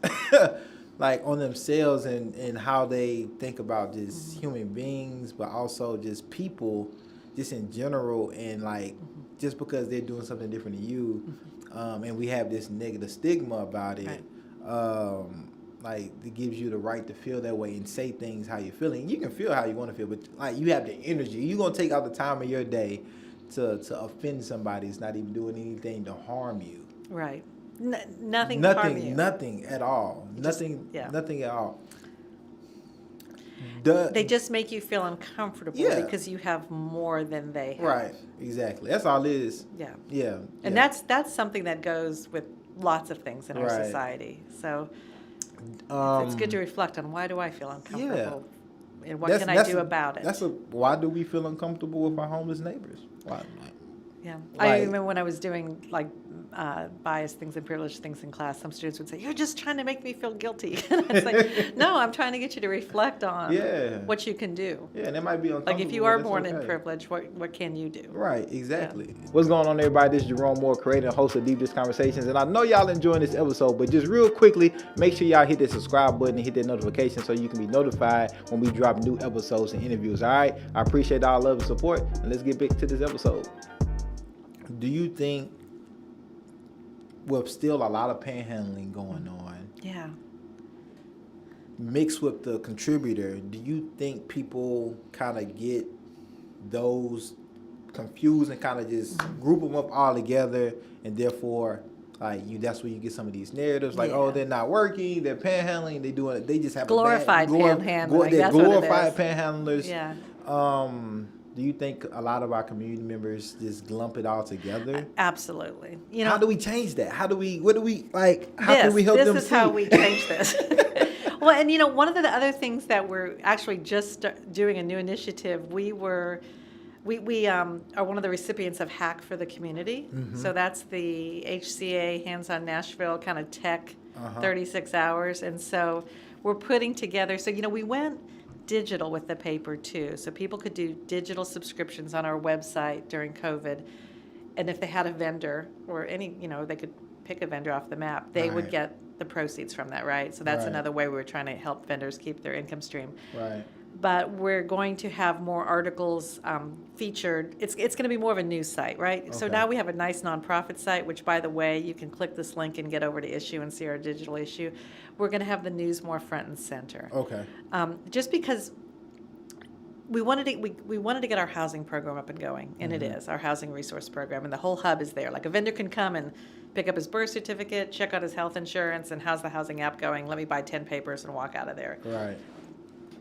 like on themselves and how they think about just human beings, but also just people, just in general, and like just because they're doing something different than you, and we have this negative stigma about it. Right. Like it gives you the right to feel that way and say things how you're feeling. You can feel how you want to feel, but like you have the energy. You're gonna take out the time of your day to offend somebody. It's not even doing anything to harm you. Right. Nothing to harm you. Nothing at all. Nothing at all. They just make you feel uncomfortable because you have more than they have. Right. Exactly. That's all it is. Yeah. Yeah. And that's something that goes with lots of things in our Right. society. So it's good to reflect on, why do I feel uncomfortable? And what can I do about it? Why do we feel uncomfortable with our homeless neighbors? Why? Yeah. Like, I remember when I was doing like biased things and privileged things in class, some students would say, "You're just trying to make me feel guilty." And I was like, "No, I'm trying to get you to reflect on what you can do." Yeah, and it might be uncomfortable. Like if you are born in privilege, what can you do? Right, exactly. Yeah. What's going on, everybody? This is Jerome Moore, creator and host of Deep Dish Conversations, and I know y'all enjoying this episode, but just real quickly, make sure y'all hit that subscribe button and hit that notification so you can be notified when we drop new episodes and interviews. All right, I appreciate all love and support, and let's get back to this episode. Do you think, with still a lot of panhandling going on, mixed with the contributor, do you think people kind of get those confused and kind of just group them up all together, and therefore, like that's where you get some of these narratives, like, oh, they're not working, they're panhandling, they just have glorified panhandling. They're that's glorified what it is. panhandlers. Yeah. Do you think a lot of our community members just lump it all together? Absolutely. You know, how do we change that? How can we help them This is how we change this. Well, and one of the other things that we're actually just doing a new initiative, we are one of the recipients of Hack for the Community. Mm-hmm. So that's the HCA Hands-on Nashville kind of tech 36 hours. And so we're putting together, so we went digital with the paper too, so people could do digital subscriptions on our website during COVID, and if they had a vendor or any, they could pick a vendor off the map, they would get the proceeds from that, right? So that's another way we were trying to help vendors keep their income stream. Right. But we're going to have more articles featured. It's going to be more of a news site, right? Okay. So now we have a nice nonprofit site, which, by the way, you can click this link and get over to issue and see our digital issue. We're going to have the news more front and center. Okay. Just because we wanted to get our housing program up and going, and it is our housing resource program, and the whole hub is there. Like a vendor can come and pick up his birth certificate, check out his health insurance, and how's the housing app going? Let me buy 10 papers and walk out of there. Right.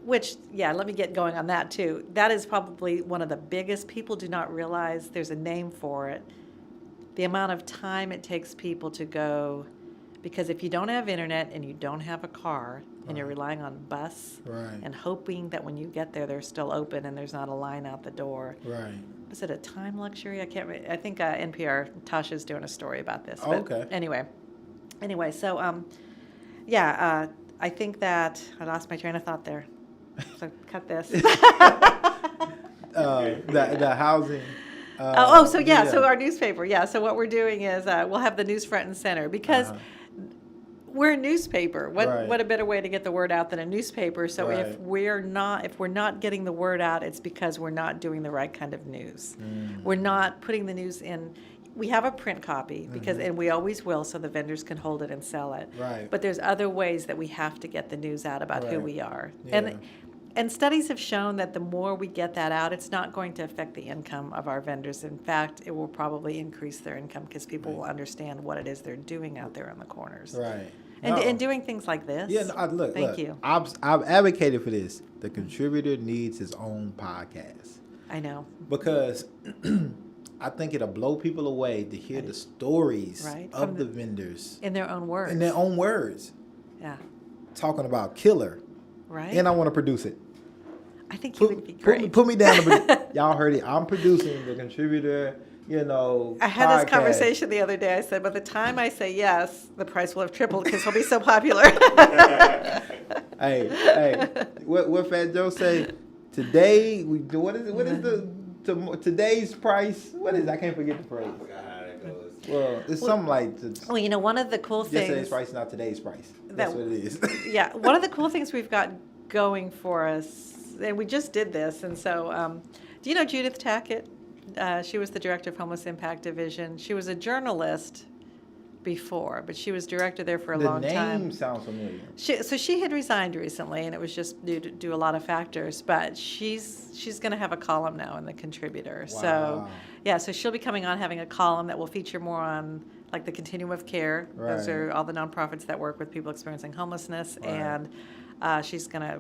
Which, let me get going on that too. That is probably one of the biggest. People do not realize there's a name for it. The amount of time it takes people to go, because if you don't have internet and you don't have a car and you're relying on bus and hoping that when you get there they're still open and there's not a line out the door. Right. Is it a time luxury? I can't remember. I think NPR, Tasha's doing a story about this. Oh, okay. Anyway, so I think that I lost my train of thought there. So cut this. The housing. So our newspaper. Yeah. So what we're doing is we'll have the news front and center because we're a newspaper. What a better way to get the word out than a newspaper? So if we're not getting the word out, it's because we're not doing the right kind of news. We're not putting the news in. We have a print copy and we always will, so the vendors can hold it and sell it. Right. But there's other ways that we have to get the news out about who we are. Yeah. And studies have shown that the more we get that out, it's not going to affect the income of our vendors. In fact, it will probably increase their income because people will understand what it is they're doing out there in the corners. Right. And doing things like this. Yeah, look. Thank you. I've advocated for this. The contributor needs his own podcast. I know. Because I think it'll blow people away to hear the stories of the vendors. In their own words. In their own words. Yeah. Talking about killer. Right. And I want to produce it. I think you would be great. Put me down. Y'all heard it. I'm producing the contributor, I had this conversation the other day. I said, by the time I say yes, the price will have tripled because he'll be so popular. Hey, what Fat Joe say? Today, what is the today's price? What is it? I can't forget the phrase. Well, it's something like Well, one of the cool yesterday's things. price, not today's price. That's what it is. Yeah, one of the cool things we've got going for us, and we just did this, and so, do you know Judith Tackett? She was the director of Homeless Impact Division. She was a journalist before, but she was director there for a long time. The name sounds familiar. So she had resigned recently, and it was just due to a lot of factors. But she's going to have a column now in the Contributor. Wow. So yeah, so she'll be coming on having a column that will feature more on like the continuum of care. Right. Those are all the nonprofits that work with people experiencing homelessness, Right. and she's going to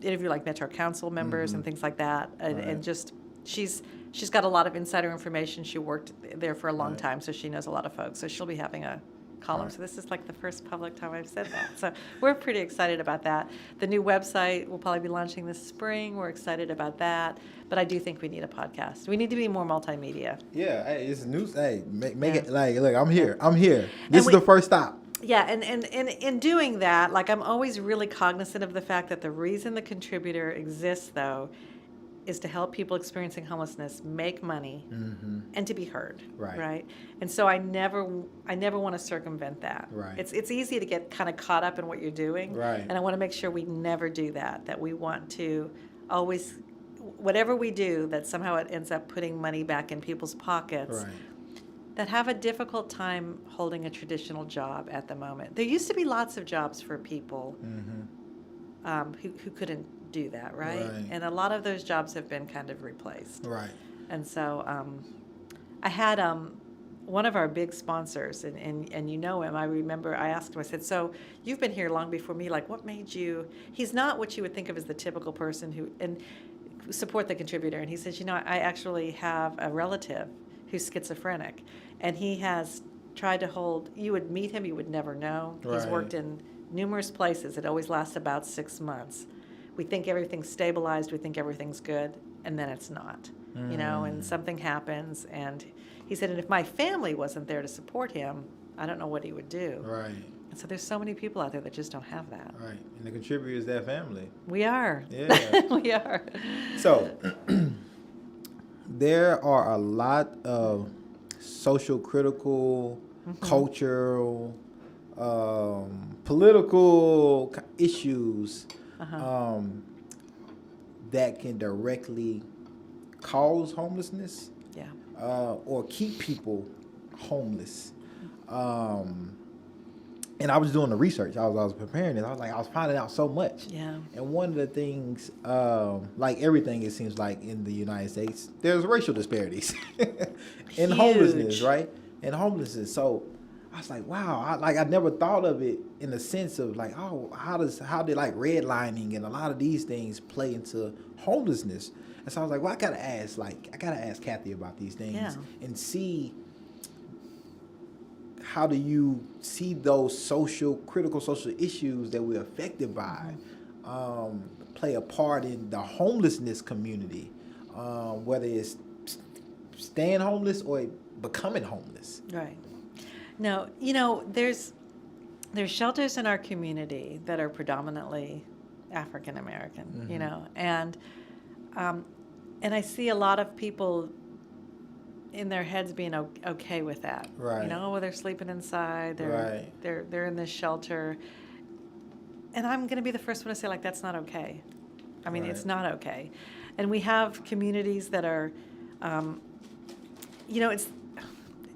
interview like Metro Council members and things like that, and, Right. and just she's got a lot of insider information. She worked there for a long Right. time, so she knows a lot of folks. So she'll be having a column. Right. So this is like the first public time I've said that. So we're pretty excited about that. The new website will probably be launching this spring. We're excited about that. But I do think we need a podcast. We need to be more multimedia. Yeah, hey, it's news. Hey, make Yeah. it like, look, I'm here. This is the first stop. Yeah, and in doing that, like I'm always really cognizant of the fact that the reason the Contributor exists, though, is to help people experiencing homelessness make money and to be heard. Right. And so I never want to circumvent that. Right. It's easy to get kind of caught up in what you're doing. Right. And I want to make sure we never do that. That we want to always, whatever we do, that somehow it ends up putting money back in people's pockets. Right. That have a difficult time holding a traditional job at the moment. There used to be lots of jobs for people who couldn't do that, right? Right. And a lot of those jobs have been kind of replaced. Right. And so I had one of our big sponsors, and you know him. I remember I asked him, I said, so you've been here long before me. Like, what made you? He's not what you would think of as the typical person who support the Contributor. And he says, I actually have a relative who's schizophrenic, and he has tried to hold. You would meet him, you would never know. He's Right. worked in numerous places. It always lasts about 6 months. We think everything's stabilized, we think everything's good, and then it's not, and something happens. And he said, and if my family wasn't there to support him, I don't know what he would do. Right. And so there's so many people out there that just don't have that. Right. And the Contributor is that family. We are. Yeah. We are. So there are a lot of social critical, cultural, political issues that can directly cause homelessness Yeah. or keep people homeless. And I was doing the research. I was preparing it. I was finding out so much. Yeah. And one of the things, like everything, it seems like in the United States, there's racial disparities in homelessness, right? In homelessness. So I was like, wow, I never thought of it in the sense of like, oh, how did like redlining and a lot of these things play into homelessness? And so I was like, well, I gotta ask Cathy about these things and see, how do you see those critical social issues that we're affected by play a part in the homelessness community, whether it's staying homeless or becoming homeless? Right. No, there's shelters in our community that are predominantly African American, and I see a lot of people in their heads being okay with that. Right. Well, they're sleeping inside. They're in this shelter, and I'm going to be the first one to say, like, that's not okay. I mean, it's not okay. And we have communities that are, it's.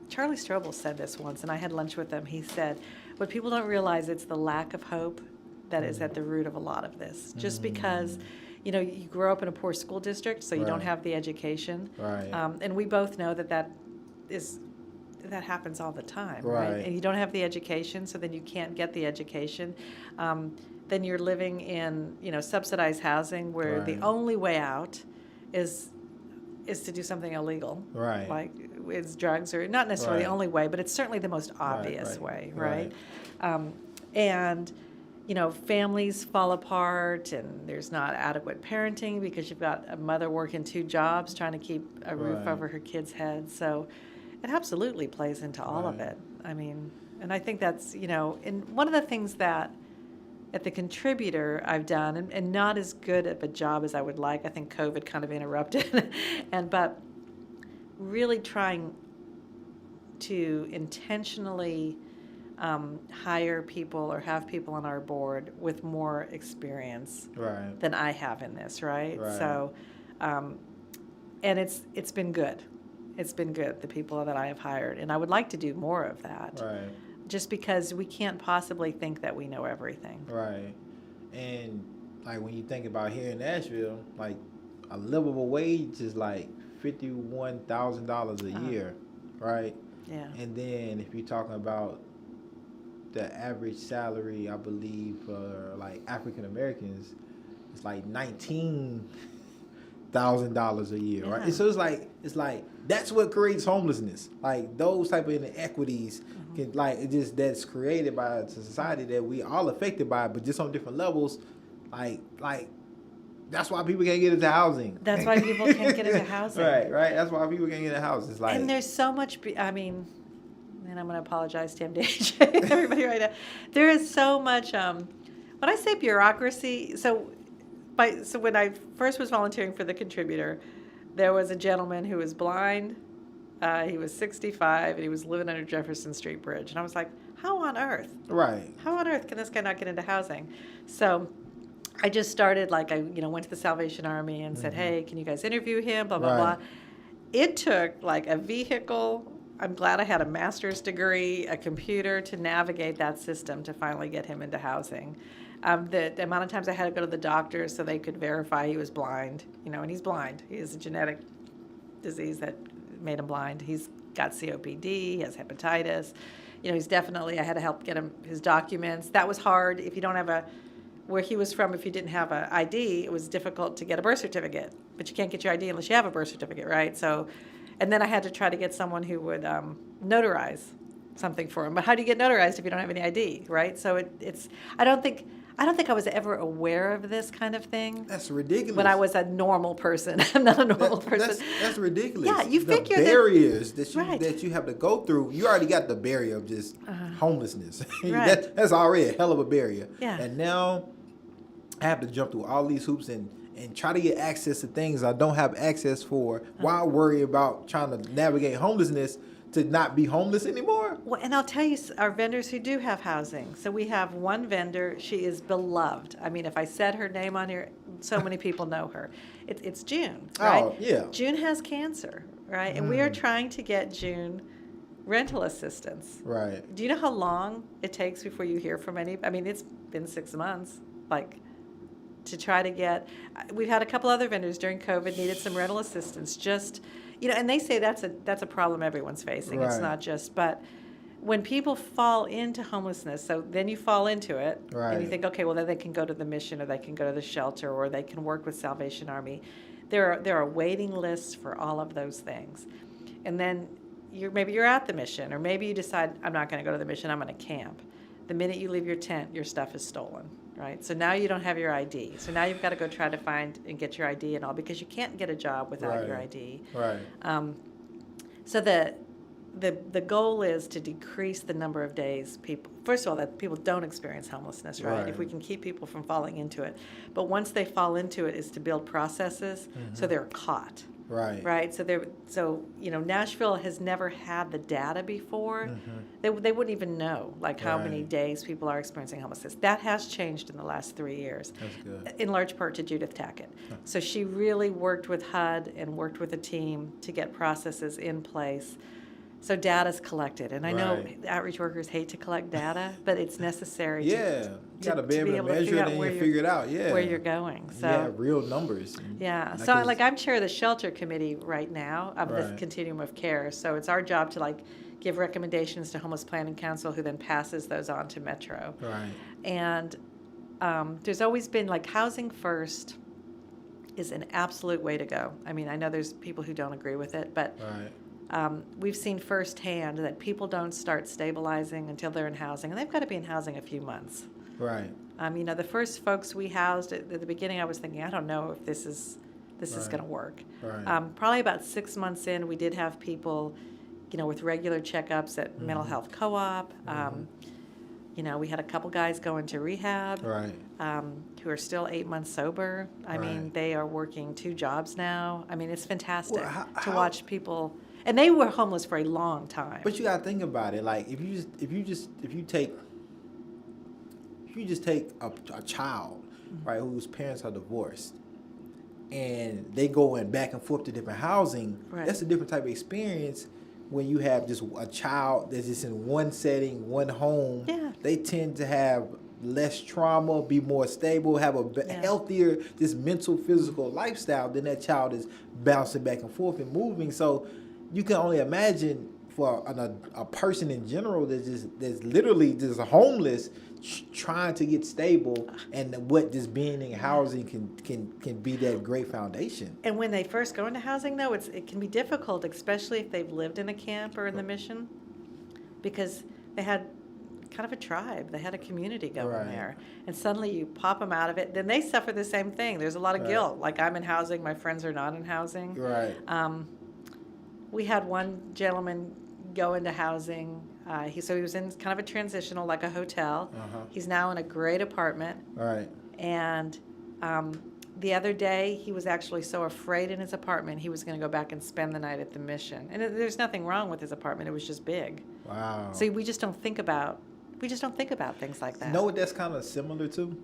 Charlie Strobel said this once, and I had lunch with him. He said, what people don't realize, it's the lack of hope that is at the root of a lot of this. Just because, you grow up in a poor school district, so you don't have the education. Right. And we both know that happens all the time, right? And you don't have the education, so then you can't get the education. Then you're living in, subsidized housing where the only way out is to do something illegal. Right. Like it's drugs, or not necessarily the only way, but it's certainly the most obvious way, right? And, families fall apart, and there's not adequate parenting because you've got a mother working 2 jobs trying to keep a roof over her kids' heads. So it absolutely plays into all of it. I mean, and I think that's, and one of the things that at the Contributor I've done, and not as good of a job as I would like. I think COVID kind of interrupted, but really trying to intentionally hire people or have people on our board with more experience Right. than I have in this, right? Right. So, and it's been good. It's been good, the people that I have hired, and I would like to do more of that. Right. Just because we can't possibly think that we know everything. Right. And like when you think about here in Nashville, like a livable wage is like $51,000 a year, right? Yeah. And then if you're talking about the average salary, I believe for like African Americans, it's like $19,000 a year, right? Yeah. And so it's like that's what creates homelessness. Like those type of inequities can like it just that's created by a society that we all affected by, but just on different levels. Like that's why people can't get into housing. That's why people can't get into housing. Right. That's why people can't get into houses. It's like, And there's so much, and I'm going to apologize to MDH, everybody right now. There is so much, when I say bureaucracy, so when I first was volunteering for the Contributor, there was a gentleman who was blind. He was 65, and he was living under Jefferson Street Bridge. And I was like, how on earth? right. How on earth can this guy not get into housing? So I just started, like, I went to the Salvation Army and said, hey, can you guys interview him, blah, blah, Right. blah. It took, like, a vehicle. I'm glad I had a master's degree, a computer to navigate that system to finally get him into housing. The amount of times I had to go to the doctor so they could verify he was blind, and he's blind. He has a genetic disease that made him blind. He's got COPD, he has hepatitis. He's definitely, I had to help get him his documents. That was hard. If you don't have where he was from, if you didn't have an ID, it was difficult to get a birth certificate. But you can't get your ID unless you have a birth certificate, right? So, and then I had to try to get someone who would notarize something for him. But how do you get notarized if you don't have any ID, right? So it's I don't think I was ever aware of this kind of thing. That's ridiculous. When I was a normal person. I'm not a normal person. That's ridiculous. Yeah, you figure the that- barriers Right. that you have to go through. You already got the barrier of just homelessness. Right. That's already a hell of a barrier. Yeah. And now I have to jump through all these hoops and try to get access to things I don't have access for while worry about trying to navigate homelessness to not be homeless anymore. Well, and I'll tell you, our vendors who do have housing. So we have one vendor. She is beloved. I mean, if I said her name on here, so many people know her. It's June, right? Oh, yeah. June has cancer, right? And we are trying to get June rental assistance. Right. Do you know how long it takes before you hear from any? I mean, it's been 6 months, to try to get. We've had a couple other vendors during COVID needed some rental assistance. Just, and they say that's a problem everyone's facing. It's Right. not just, but when people fall into homelessness, so then you fall into it, and Right. you think, okay, well then they can go to the mission, or they can go to the shelter, or they can work with Salvation Army. There are waiting lists for all of those things, and then maybe you're at the mission, or maybe you decide I'm not going to go to the mission, I'm going to camp. The minute you leave your tent, your stuff is stolen, right? So now you don't have your ID. So now you've got to go try to find and get your ID and all, because you can't get a job without your Right. ID. Right. So the goal is to decrease the number of days people, first of all, that people don't experience homelessness, right? Right. If we can keep people from falling into it. But once they fall into it, is to build processes so they're caught. Right. Right. So Nashville has never had the data before. They wouldn't even know how many Right. days people are experiencing homelessness. That has changed in the last 3 years. That's good. In large part to Judith Tackett. So she really worked with HUD and worked with a team to get processes in place. So data's collected, and I know Right. outreach workers hate to collect data, but it's necessary. Yeah. You got to be able to measure it and where you figure it out. Yeah. where you're going. So yeah, real numbers. yeah. And I So can- I'm chair of the shelter committee right now of the Right. continuum of care. So it's our job to give recommendations to Homeless Planning Council, who then passes those on to Metro. Right. And there's always been housing first is an absolute way to go. I mean, I know there's people who don't agree with it, but Right. we've seen firsthand that people don't start stabilizing until they're in housing, and they've got to be in housing a few months. Right. The first folks we housed at the beginning, I was thinking, I don't know if this is Right. going to work. Right. Probably about 6 months in, we did have people, with regular checkups at mental health co-op. We had a couple guys go into rehab. Right. Who are still 8 months sober. I mean, Right. they are working 2 jobs now. I mean, it's fantastic Well, to watch people. And they were homeless for a long time. But you gotta think about it. Like if you just take a child, right, whose parents are divorced, and they going back and forth to different housing, Right. that's a different type of experience. When you have just a child that's just in one setting, one home, Yeah. they tend to have less trauma, be more stable, have a Yeah. healthier, just mental, physical lifestyle than that child is bouncing back and forth and moving. So you can only imagine for a person in general that's literally just homeless, trying to get stable, and what just being in housing can be that great foundation. And when they first go into housing, though, it can be difficult, especially if they've lived in a camp or in the mission, because they had kind of a tribe. They had a community going Right. there. And suddenly you pop them out of it. Then they suffer the same thing. There's a lot of Right. guilt. Like, I'm in housing, my friends are not in housing. Right. We had one gentleman go into housing. He was in kind of a transitional, like a hotel. Uh-huh. He's now in a great apartment. Right. And the other day, he was actually so afraid in his apartment, he was going to go back and spend the night at the mission. And there's nothing wrong with his apartment. It was just big. Wow. So we just don't think about things like that. You know what that's kind of similar to?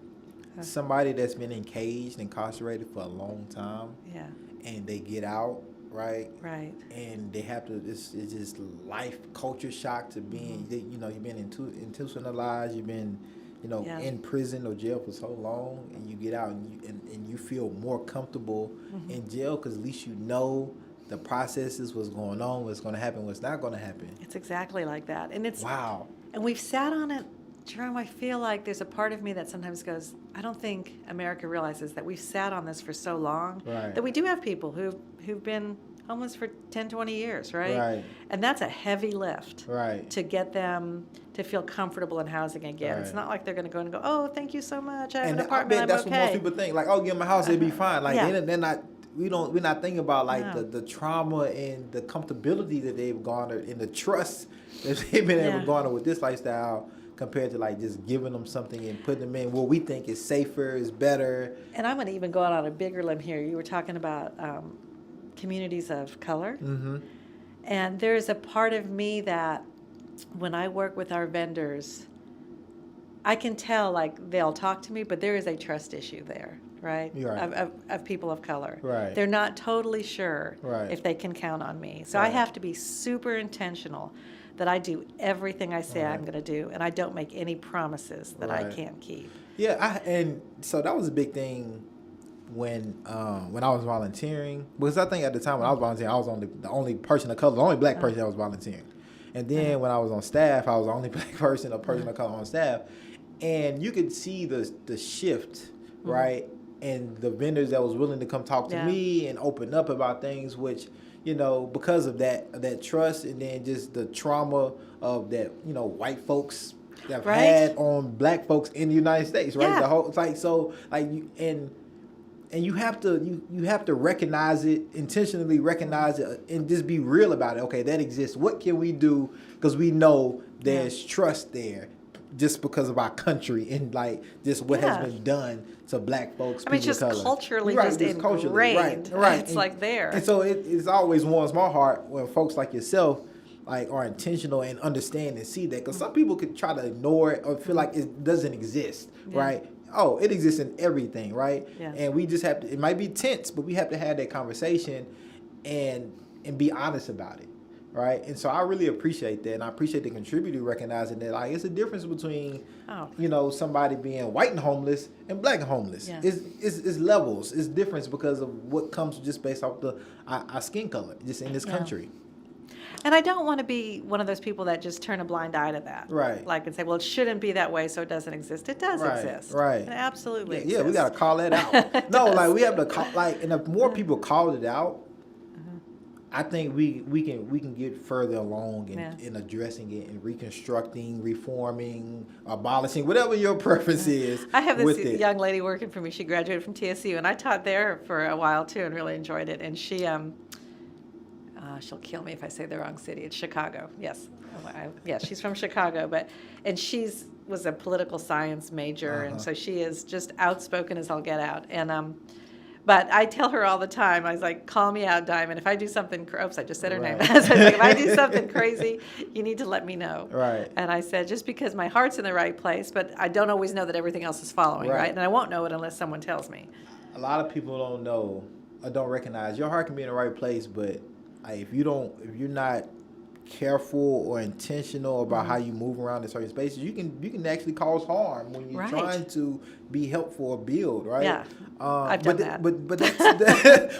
Somebody that's been incarcerated for a long time, Yeah. and they get out, right? Right. And they have to. It's just life culture shock to being. You've been institutionalized. You've been, Yeah. in prison or jail for so long, and you get out and you feel more comfortable in jail because at least you know the processes, what's going on, what's going to happen, what's not going to happen. It's exactly like that. And it's Wow. And we've sat on it, Jerome. I feel like there's a part of me that sometimes goes, I don't think America realizes that we've sat on this for so long, Right. that we do have people who've been homeless for 10, 20 years, right? Right. And that's a heavy lift. Right. To get them to feel comfortable in housing again. It's Right. not like they're going to go in and go, oh, thank you so much. I have And an I apartment. bet I'm that's okay. what most people think. Like, oh, get my house, it'll be fine. Like, Yeah. they're not. We're not thinking about like No. the trauma and the comfortability that they've garnered and the trust that they've been able to garner with this lifestyle compared to like just giving them something and putting them in what we think is safer, is better. And I'm going to even go out on a bigger limb here. You were talking about communities of color. Mm-hmm. And there's a part of me that when I work with our vendors, I can tell like they'll talk to me, but there is a trust issue there, right? You're right. Of people of color. Right. They're not totally sure Right. if they can count on me. So I Right. have to be super intentional that I do everything I say Right. I'm going to do, and I don't make any promises that I Right. can't keep. Yeah, and so that was a big thing when I was volunteering, because I think at the time when I was volunteering, I was the only person of color, the only black person that was volunteering. And then when I was on staff, I was the only black person of color on staff, and you could see the shift, right? And the vendors that was willing to come talk to Yeah. me and open up about things, which because of that trust, and then just the trauma of that white folks have Right. had on black folks in the United States, right? Yeah. The whole and you have to recognize it, intentionally recognize it, and just be real about it. Okay, that exists. What can we do? Because we know there's trust there, just because of our country and like just what Yeah. has been done to black folks. I mean, it's people just of color. culturally Right, just culturally, ingrained. right. It's like there. And so it always warms my heart when folks like yourself like are intentional and understand and see that, because some people could try to ignore it or feel like it doesn't exist, Yeah. right? Oh, it exists in everything, right? Yeah. And we just have to. It might be tense, but we have to have that conversation and be honest about it, right? And so I really appreciate that, and I appreciate the contributor recognizing that like it's a difference between somebody being white and homeless and black and homeless. Yeah. It's levels. It's difference because of what comes just based off our skin color, just in this Yeah. country. And I don't want to be one of those people that just turn a blind eye to that. Right. Like and say, well, it shouldn't be that way, so it doesn't exist. It does Right, exist. right. It absolutely Yeah, exists. we gotta call that out. No, like we have to call, like, and if more people call it out, I think we can get further along in addressing it and reconstructing, reforming, abolishing, whatever your preference is. I have with this it. young lady working for me. She graduated from TSU, and I taught there for a while too, and really enjoyed it. And she, she'll kill me if I say the wrong city. It's Chicago. Yes, yes, she's from Chicago, and was a political science major, and so she is just outspoken as I'll get out. And But I tell her all the time, I was like, call me out, Diamond. If I do something, oops, I just said her name. Right. So I was like, if I do something crazy, you need to let me know. Right. And I said, just because my heart's in the right place, but I don't always know that everything else is following, right? And I won't know it unless someone tells me. A lot of people don't know or don't recognize your heart can be in the right place, but if you're not careful or intentional about how you move around in certain spaces, you can actually cause harm when you're trying to be helpful or build, right? Yeah, I've done that. But that's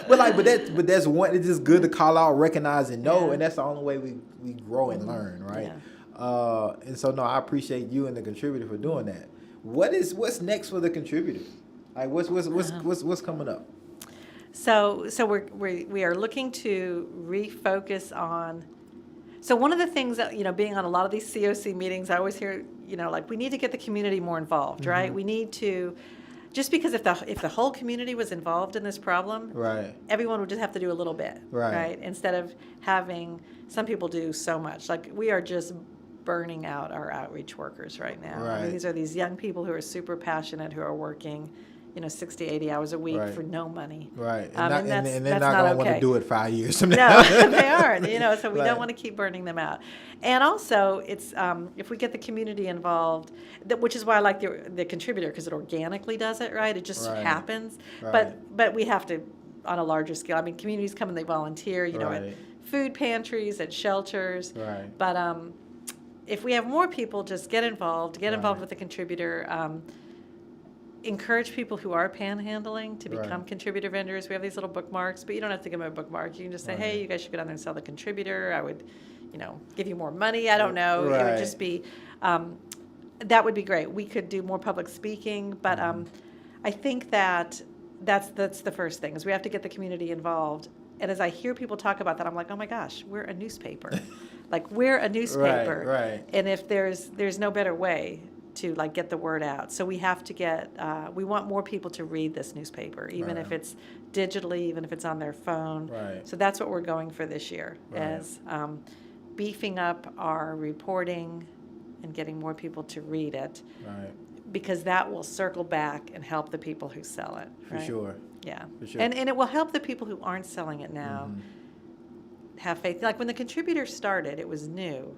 but that's one. It's just good to call out, recognize, and know, and that's the only way we grow and learn, right? Yeah. And so no, I appreciate you and the contributor for doing that. What's next for the contributor? Like what's coming up? So we are looking to refocus on. So one of the things that, being on a lot of these COC meetings, I always hear, like we need to get the community more involved, right? We need to, just because if the whole community was involved in this problem, everyone would just have to do a little bit, right? Instead of having some people do so much. Like we are just burning out our outreach workers right now. Right. I mean, these are these young people who are super passionate, who are working 60, 80 hours a week for no money. Right. And they're not going to want to do it 5 years from now. No, they aren't. So we don't want to keep burning them out. And also, it's if we get the community involved, which is why I like the contributor, because it organically does it, right? It just happens. Right. But we have to, on a larger scale. I mean, communities come and they volunteer, at food pantries, at shelters. Right. But if we have more people, just get involved with the contributor. Encourage people who are panhandling to become contributor vendors. We have these little bookmarks, but you don't have to give them a bookmark. You can just say, hey, you guys should go down there and sell the contributor. I would, give you more money. I don't know. It would just be, that would be great. We could do more public speaking, but I think that's the first thing, is we have to get the community involved. And as I hear people talk about that, I'm like, oh my gosh, we're a newspaper. Like, we're a newspaper. Right. And if there's no better way to get the word out. So we have to get, we want more people to read this newspaper, even if it's digitally, even if it's on their phone. Right. So that's what we're going for this year, is beefing up our reporting and getting more people to read it. Right. Because that will circle back and help the people who sell it. For right? sure. Yeah. For sure. And it will help the people who aren't selling it now have faith. Like when the contributor started, it was new.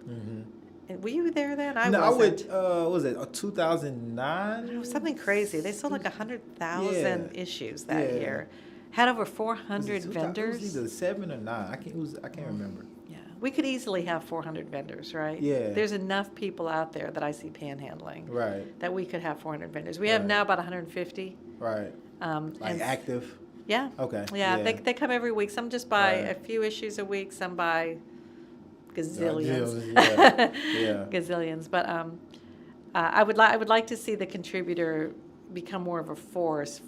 Were you there then? I wasn't. What was it, 2009? It was something crazy. They sold like 100,000 issues that year. Had over 400 vendors. It was either 7 or 9. I can't remember. Yeah, we could easily have 400 vendors, right? Yeah. There's enough people out there that I see panhandling. Right. That we could have 400 vendors. We have now about 150. Right. Like active. Yeah. Okay. Yeah, they come every week. Some just buy a few issues a week. Some buy gazillions. Gazillions. But I would like to see the contributor become more of a force,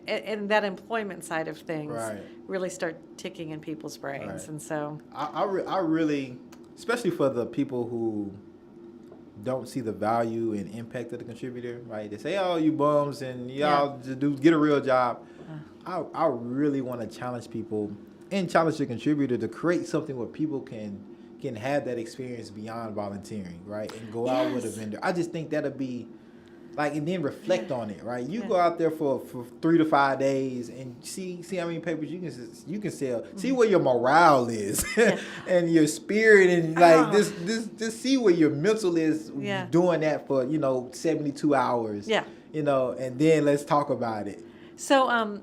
and that employment side of things really start ticking in people's brains. Right. And so I really, especially for the people who don't see the value and impact of the contributor, right? They say, "Oh, you bums, and y'all just get a real job." I really want to challenge people and challenge the contributor to create something where people can have that experience beyond volunteering, right? And go out with a vendor. I just think that'll be like, and then reflect on it, right? You go out there for 3 to 5 days and see how many papers you can sell. See where your morale is and your spirit, and like just see where your mental is doing that for 72 hours. Yeah. And then let's talk about it. So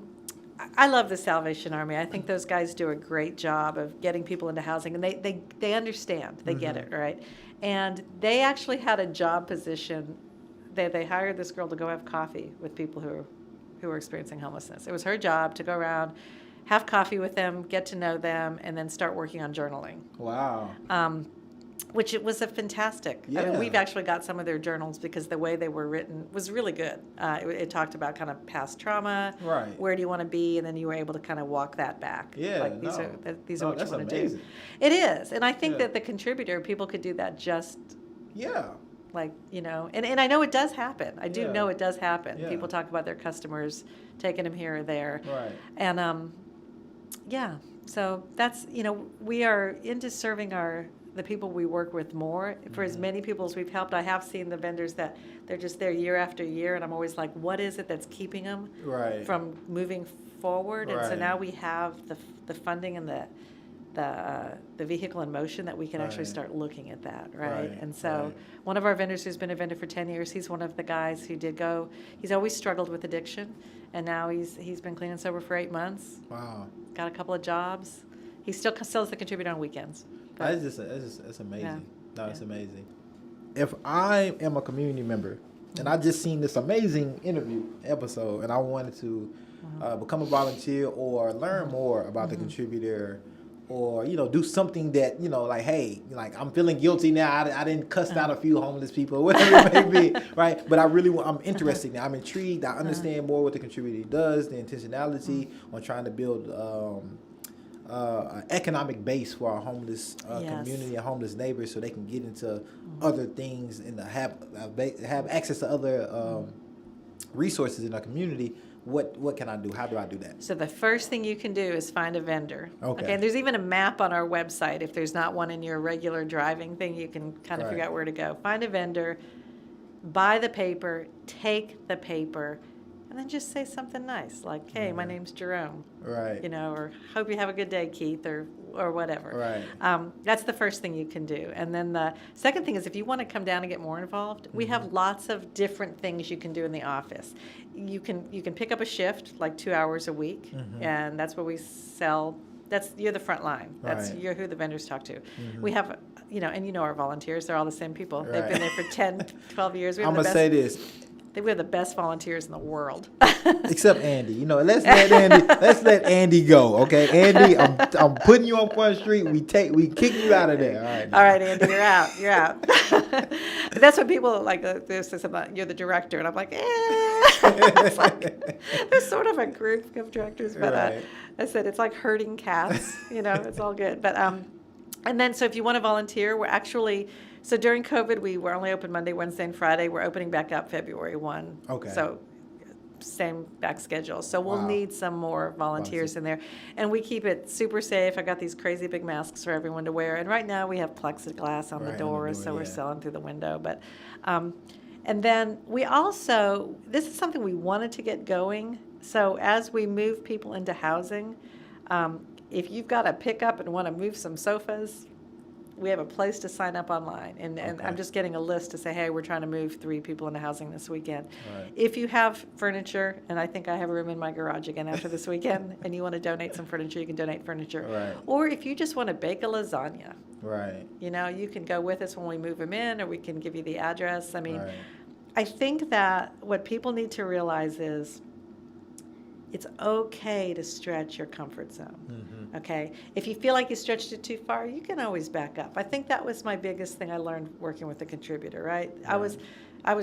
I love the Salvation Army. I think those guys do a great job of getting people into housing, and they understand. They get it, right? And they actually had a job position. They hired this girl to go have coffee with people who were experiencing homelessness. It was her job to go around, have coffee with them, get to know them, and then start working on journaling. Wow. Which it was a fantastic. I mean, we've actually got some of their journals because the way they were written was really good. It talked about kind of past trauma. Right. Where do you want to be? And then you were able to kind of walk that back. Yeah. Like these are what you want to do. It is. And I think that the contributor, people could do that just. Yeah. Like, and I know it does happen. I do know it does happen. Yeah. People talk about their customers taking them here or there. Right. And, so that's, we are into serving the people we work with more. For as many people as we've helped, I have seen the vendors that they're just there year after year, and I'm always like, what is it that's keeping them Right. from moving forward? And so Right. now we have the funding and the vehicle in motion that we can actually Right. start looking at that, right? Right, And so right. one of our vendors who's been a vendor for 10 years, he's one of the guys who did go, he's always struggled with addiction, and now he's been clean and sober for 8 months, Wow. got a couple of jobs. He still sells the contributor on weekends. But- That's amazing. Yeah. No, it's Yeah. amazing. If I am a community member and I just seen this amazing interview episode and I wanted to become a volunteer or learn more about the contributor, or do something that like, hey, like I'm feeling guilty now. I didn't cuss out a few homeless people, whatever it may be, right? But I'm interested now. I'm intrigued. I understand more what the contributor does, the intentionality on trying to build an economic base for our homeless community and homeless neighbors, so they can get into other things and have access to other resources in our community. What can I do? How do I do that? So the first thing you can do is find a vendor. Okay. And there's even a map on our website. If there's not one in your regular driving thing, you can kind of figure Right. out where to go. Find a vendor, buy the paper, take the paper, and then just say something nice like, hey, my name's Jerome. Right. Or hope you have a good day, Keith, or whatever. Right. That's the first thing you can do. And then the second thing is, if you want to come down and get more involved, we have lots of different things you can do in the office. You can pick up a shift, like 2 hours a week, and that's where we sell. You're the front line. Right. You're who the vendors talk to. We have, and our volunteers, they're all the same people. They've Right. been there for 10, 12 years. I'm gonna say this. We have the best volunteers in the world. Except Andy. Let's let Andy go. Okay, Andy, I'm putting you on Front Street. We kick you out of there. All right. All right, Andy, you're out. You're out. That's what people like. They say something, you're the director, and I'm like, It's like, there's sort of a group of directors, but Right. I said it's like herding cats. It's all good. But and then so if you want to volunteer, we're actually. So during COVID, we were only open Monday, Wednesday, and Friday. We're opening back up February 1. Okay. So same back schedule. So we'll Wow. need some more volunteers in there. And we keep it super safe. I got these crazy big masks for everyone to wear. And right now we have plexiglass on Right, the on the doors, door, so we're yeah. selling through the window. But and then we also, this is something we wanted to get going. So as we move people into housing, if you've got a pickup and want to move some sofas, we have a place to sign up online. And Okay. I'm just getting a list to say, hey, we're trying to move 3 people into housing this weekend. Right. If you have furniture, and I think I have a room in my garage again after this weekend, and you want to donate some furniture, you can donate furniture. Right. Or if you just want to bake a lasagna, Right. you can go with us when we move them in, or we can give you the address. I mean, Right. I think that what people need to realize is it's okay to stretch your comfort zone. Mm-hmm. Okay? If you feel like you stretched it too far, you can always back up. I think that was my biggest thing I learned working with the contributor, right? I was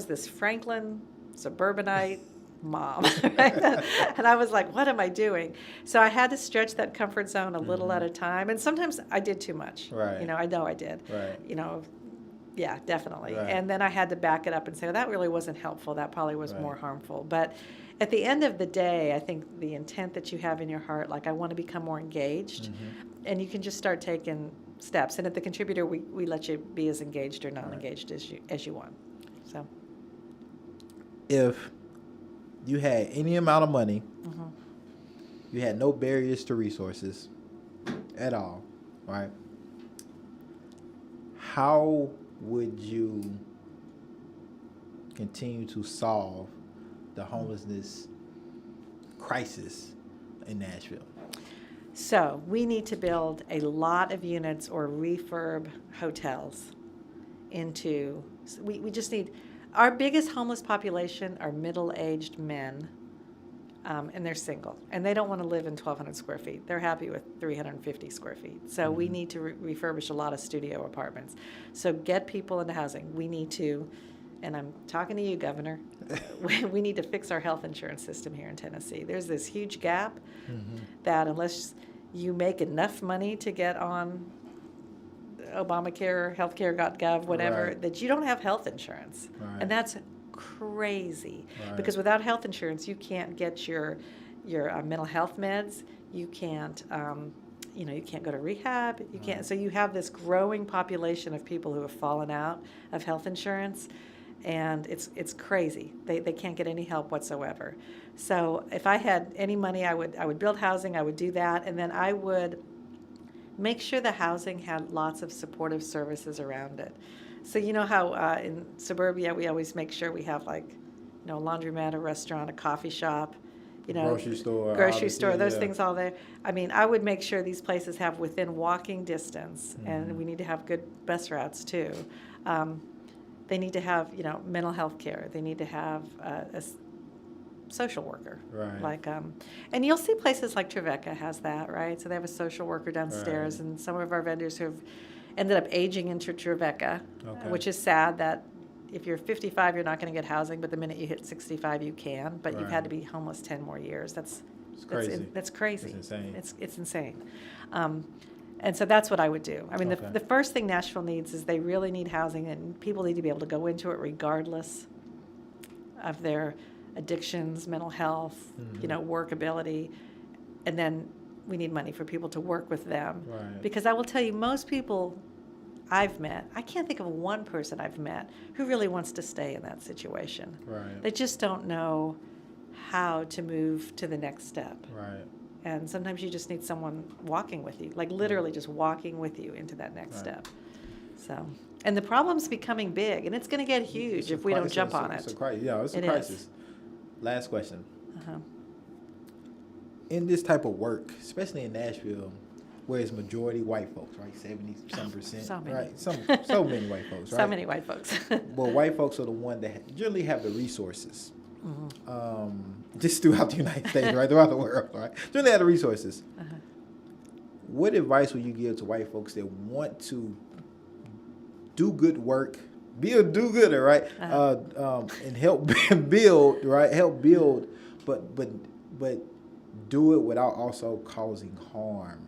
this Franklin suburbanite mom, right? And I was like, what am I doing? So I had to stretch that comfort zone a little at a time. And sometimes I did too much. Right. I know I did. Right. Yeah, definitely. Right. And then I had to back it up and say, well, that really wasn't helpful. That probably was Right. more harmful. But at the end of the day, I think the intent that you have in your heart, like I want to become more engaged, and you can just start taking steps. And at the contributor, we let you be as engaged or non-engaged as you want. So If you had any amount of money, you had no barriers to resources at all, right? How would you continue to solve the homelessness crisis in Nashville? So we need to build a lot of units or refurb hotels into, we just need, our biggest homeless population are middle-aged men, and they're single, and they don't want to live in 1,200 square feet. They're happy with 350 square feet. So we need to refurbish a lot of studio apartments. So get people into housing. We need to, and I'm talking to you, Governor, we need to fix our health insurance system here in Tennessee. There's this huge gap that unless you make enough money to get on Obamacare, healthcare.gov, whatever, Right. that you don't have health insurance. Right. And that's crazy. Right. Because without health insurance, you can't get your mental health meds. You can't, you can't go to rehab, you can't. So you have this growing population of people who have fallen out of health insurance, and it's crazy. They can't get any help whatsoever. So if I had any money, I would build housing, I would do that, and then I would make sure the housing had lots of supportive services around it. So you know how in suburbia we always make sure we have like, a laundromat, a restaurant, a coffee shop, grocery store, those things all there. I mean, I would make sure these places have within walking distance, and we need to have good bus routes too. They need to have, mental health care. They need to have a social worker. Right. Like, and you'll see places like Trevecca has that, right? So they have a social worker downstairs, Right. and some of our vendors who have ended up aging into Trevecca, Okay. which is sad that if you're 55, you're not going to get housing, but the minute you hit 65, you can. But you've Right. had to be homeless 10 more years. That's crazy. That's crazy. It's insane. It's insane. And so that's what I would do. I mean, Okay. the first thing Nashville needs is they really need housing, and people need to be able to go into it regardless of their addictions, mental health, workability. And then we need money for people to work with them. Right. Because I will tell you, most people I've met, I can't think of one person I've met who really wants to stay in that situation. Right. They just don't know how to move to the next step. Right. And sometimes you just need someone walking with you, like literally just walking with you into that next Right. step. So, and the problem's becoming big, and it's going to get huge if we don't jump on it. It's a crisis. Yeah, it's a It crisis. is. Last question. Uh-huh. In this type of work, especially in Nashville, where it's majority white folks, right? 70-some percent. so many. Right. So many white folks, right? So many white folks. Well, white folks are the one that generally have the resources. Mm-hmm. Just throughout the United States, right? Throughout the world, right? Generally have the resources. Uh-huh. What advice would you give to white folks that want to do good work, be a do-gooder, right? And help build, right? Help build, but do it without also causing harm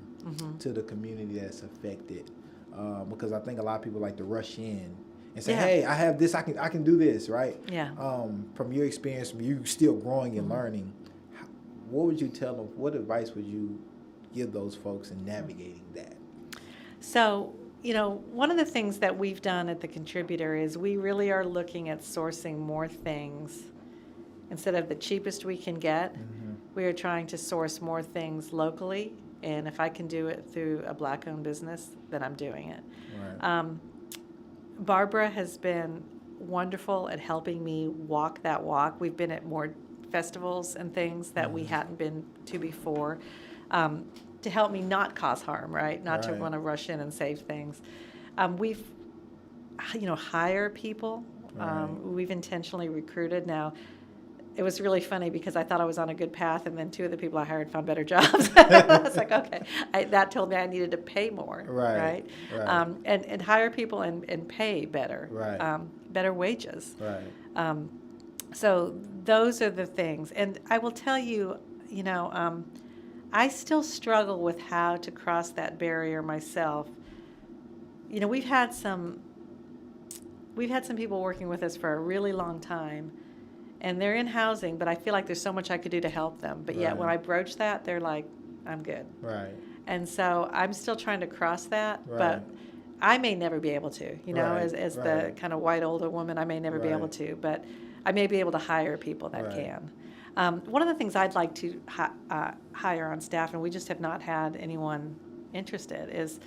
to the community that's affected. Because I think a lot of people like to rush in and say, "Hey, I have this. I can do this." Right? Yeah. From your experience, from you still growing and learning, what would you tell them? What advice would you give those folks in navigating that? So, one of the things that we've done at The Contributor is we really are looking at sourcing more things. Instead of the cheapest we can get, we are trying to source more things locally. And if I can do it through a Black-owned business, then I'm doing it. Right. Barbara has been wonderful at helping me walk that walk. We've been at more festivals and things that we hadn't been to before, to help me not cause harm, right? Not to Right. want to rush in and save things. We've, hire people. Right. We've intentionally recruited. Now, it was really funny because I thought I was on a good path, and then two of the people I hired found better jobs. I was like, okay, that told me I needed to pay more, Right. And hire people and pay better, Right. Better wages. Right. So those are the things. And I will tell you, I still struggle with how to cross that barrier myself. We've had some people working with us for a really long time, and they're in housing, but I feel like there's so much I could do to help them. But yet when I broach that, they're like, I'm good. Right. And so I'm still trying to cross that, Right. but I may never be able to, Right, as the right. kind of white older woman, I may never be able Right. to, but I may be able to hire people that Right. can. One of the things I'd like to hire on staff, and we just have not had anyone interested, is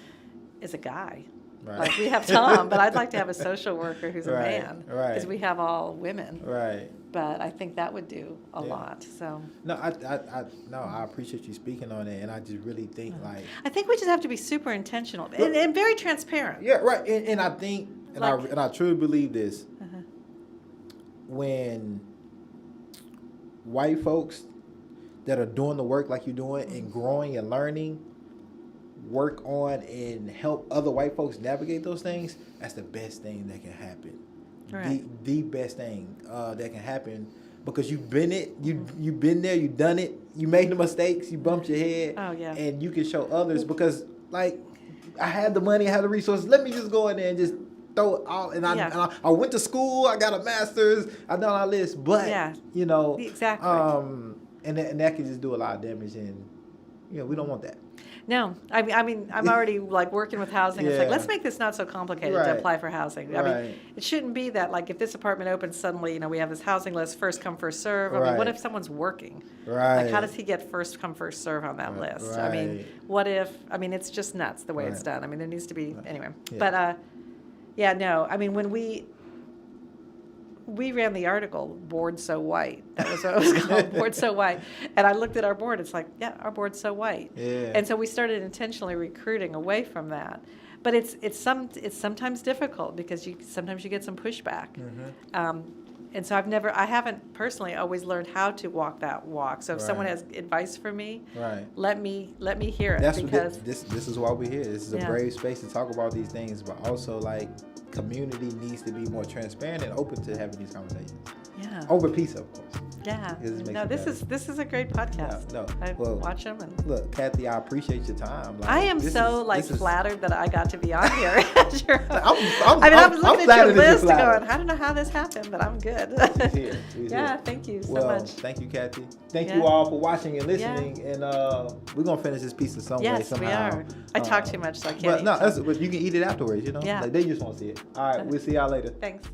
a guy. Right. Like we have Tom, but I'd like to have a social worker who's a Right, man, right. because we have all women. Right. But I think that would do a Yeah. lot. So No, I appreciate you speaking on it, and I just really think like. I think we just have to be super intentional and very transparent. Yeah, right. And I think, and I truly believe this. Uh-huh. When white folks that are doing the work like you're doing and growing and learning work on and help other white folks navigate those things, that's the best thing that can happen. Right. The best thing that can happen, because you've been you've been there, you've done it, you made the mistakes, you bumped your head, Oh, yeah. and you can show others, because like I had the money, I had the resources, let me just go in there and just throw it all. And I went to school, I got a master's, I done all this, but Yeah. Exactly. Exactly. And that can just do a lot of damage, and we don't want that. No, I mean, I'm already like working with housing. It's like, Yeah. let's make this not so complicated Right. to apply for housing. I Right. mean, it shouldn't be that like if this apartment opens suddenly, we have this housing list, first come, first serve. I mean, what Right. if someone's working? Right. Like, how does he get first come, first serve on that Right. list? I mean, Right. what if? I mean, it's just nuts the way it's Right. done. I mean, there needs to be anyway. Yeah. But yeah, no. I mean, when we ran the article, Board So White. That was what it was called, Board So White. And I looked at our board. It's like, yeah, our board's so white. Yeah. And so we started intentionally recruiting away from that. But it's sometimes difficult because sometimes you get some pushback. And so I haven't personally always learned how to walk that walk. So if someone Right. has advice for me, Right. let me hear it. That's because what this is why we're here. This is a Yeah. brave space to talk about these things, but also like community needs to be more transparent and open to having these conversations. yeah. Over peace, of course. Yeah. This makes No, it this better. is a great podcast. No, I well, watch them and Look, Cathy, I appreciate your time. Like, I am this so is- like this is- flattered that I got to be on here. Sure. I'm I was looking at flattered your that you're list and flattered. going, I don't know how this happened, but I'm good. She's here. She's Yeah, here. thank you so Well, much. thank you, Cathy. Thank Yeah. you all for watching and Yeah. listening. And we're gonna finish this pizza some way, Yes, we somehow. are. I talk too much, so I can't But eat, no, so- but you can eat it afterwards. Yeah. Like, they just want to see it. All right, we'll see y'all later. Thanks.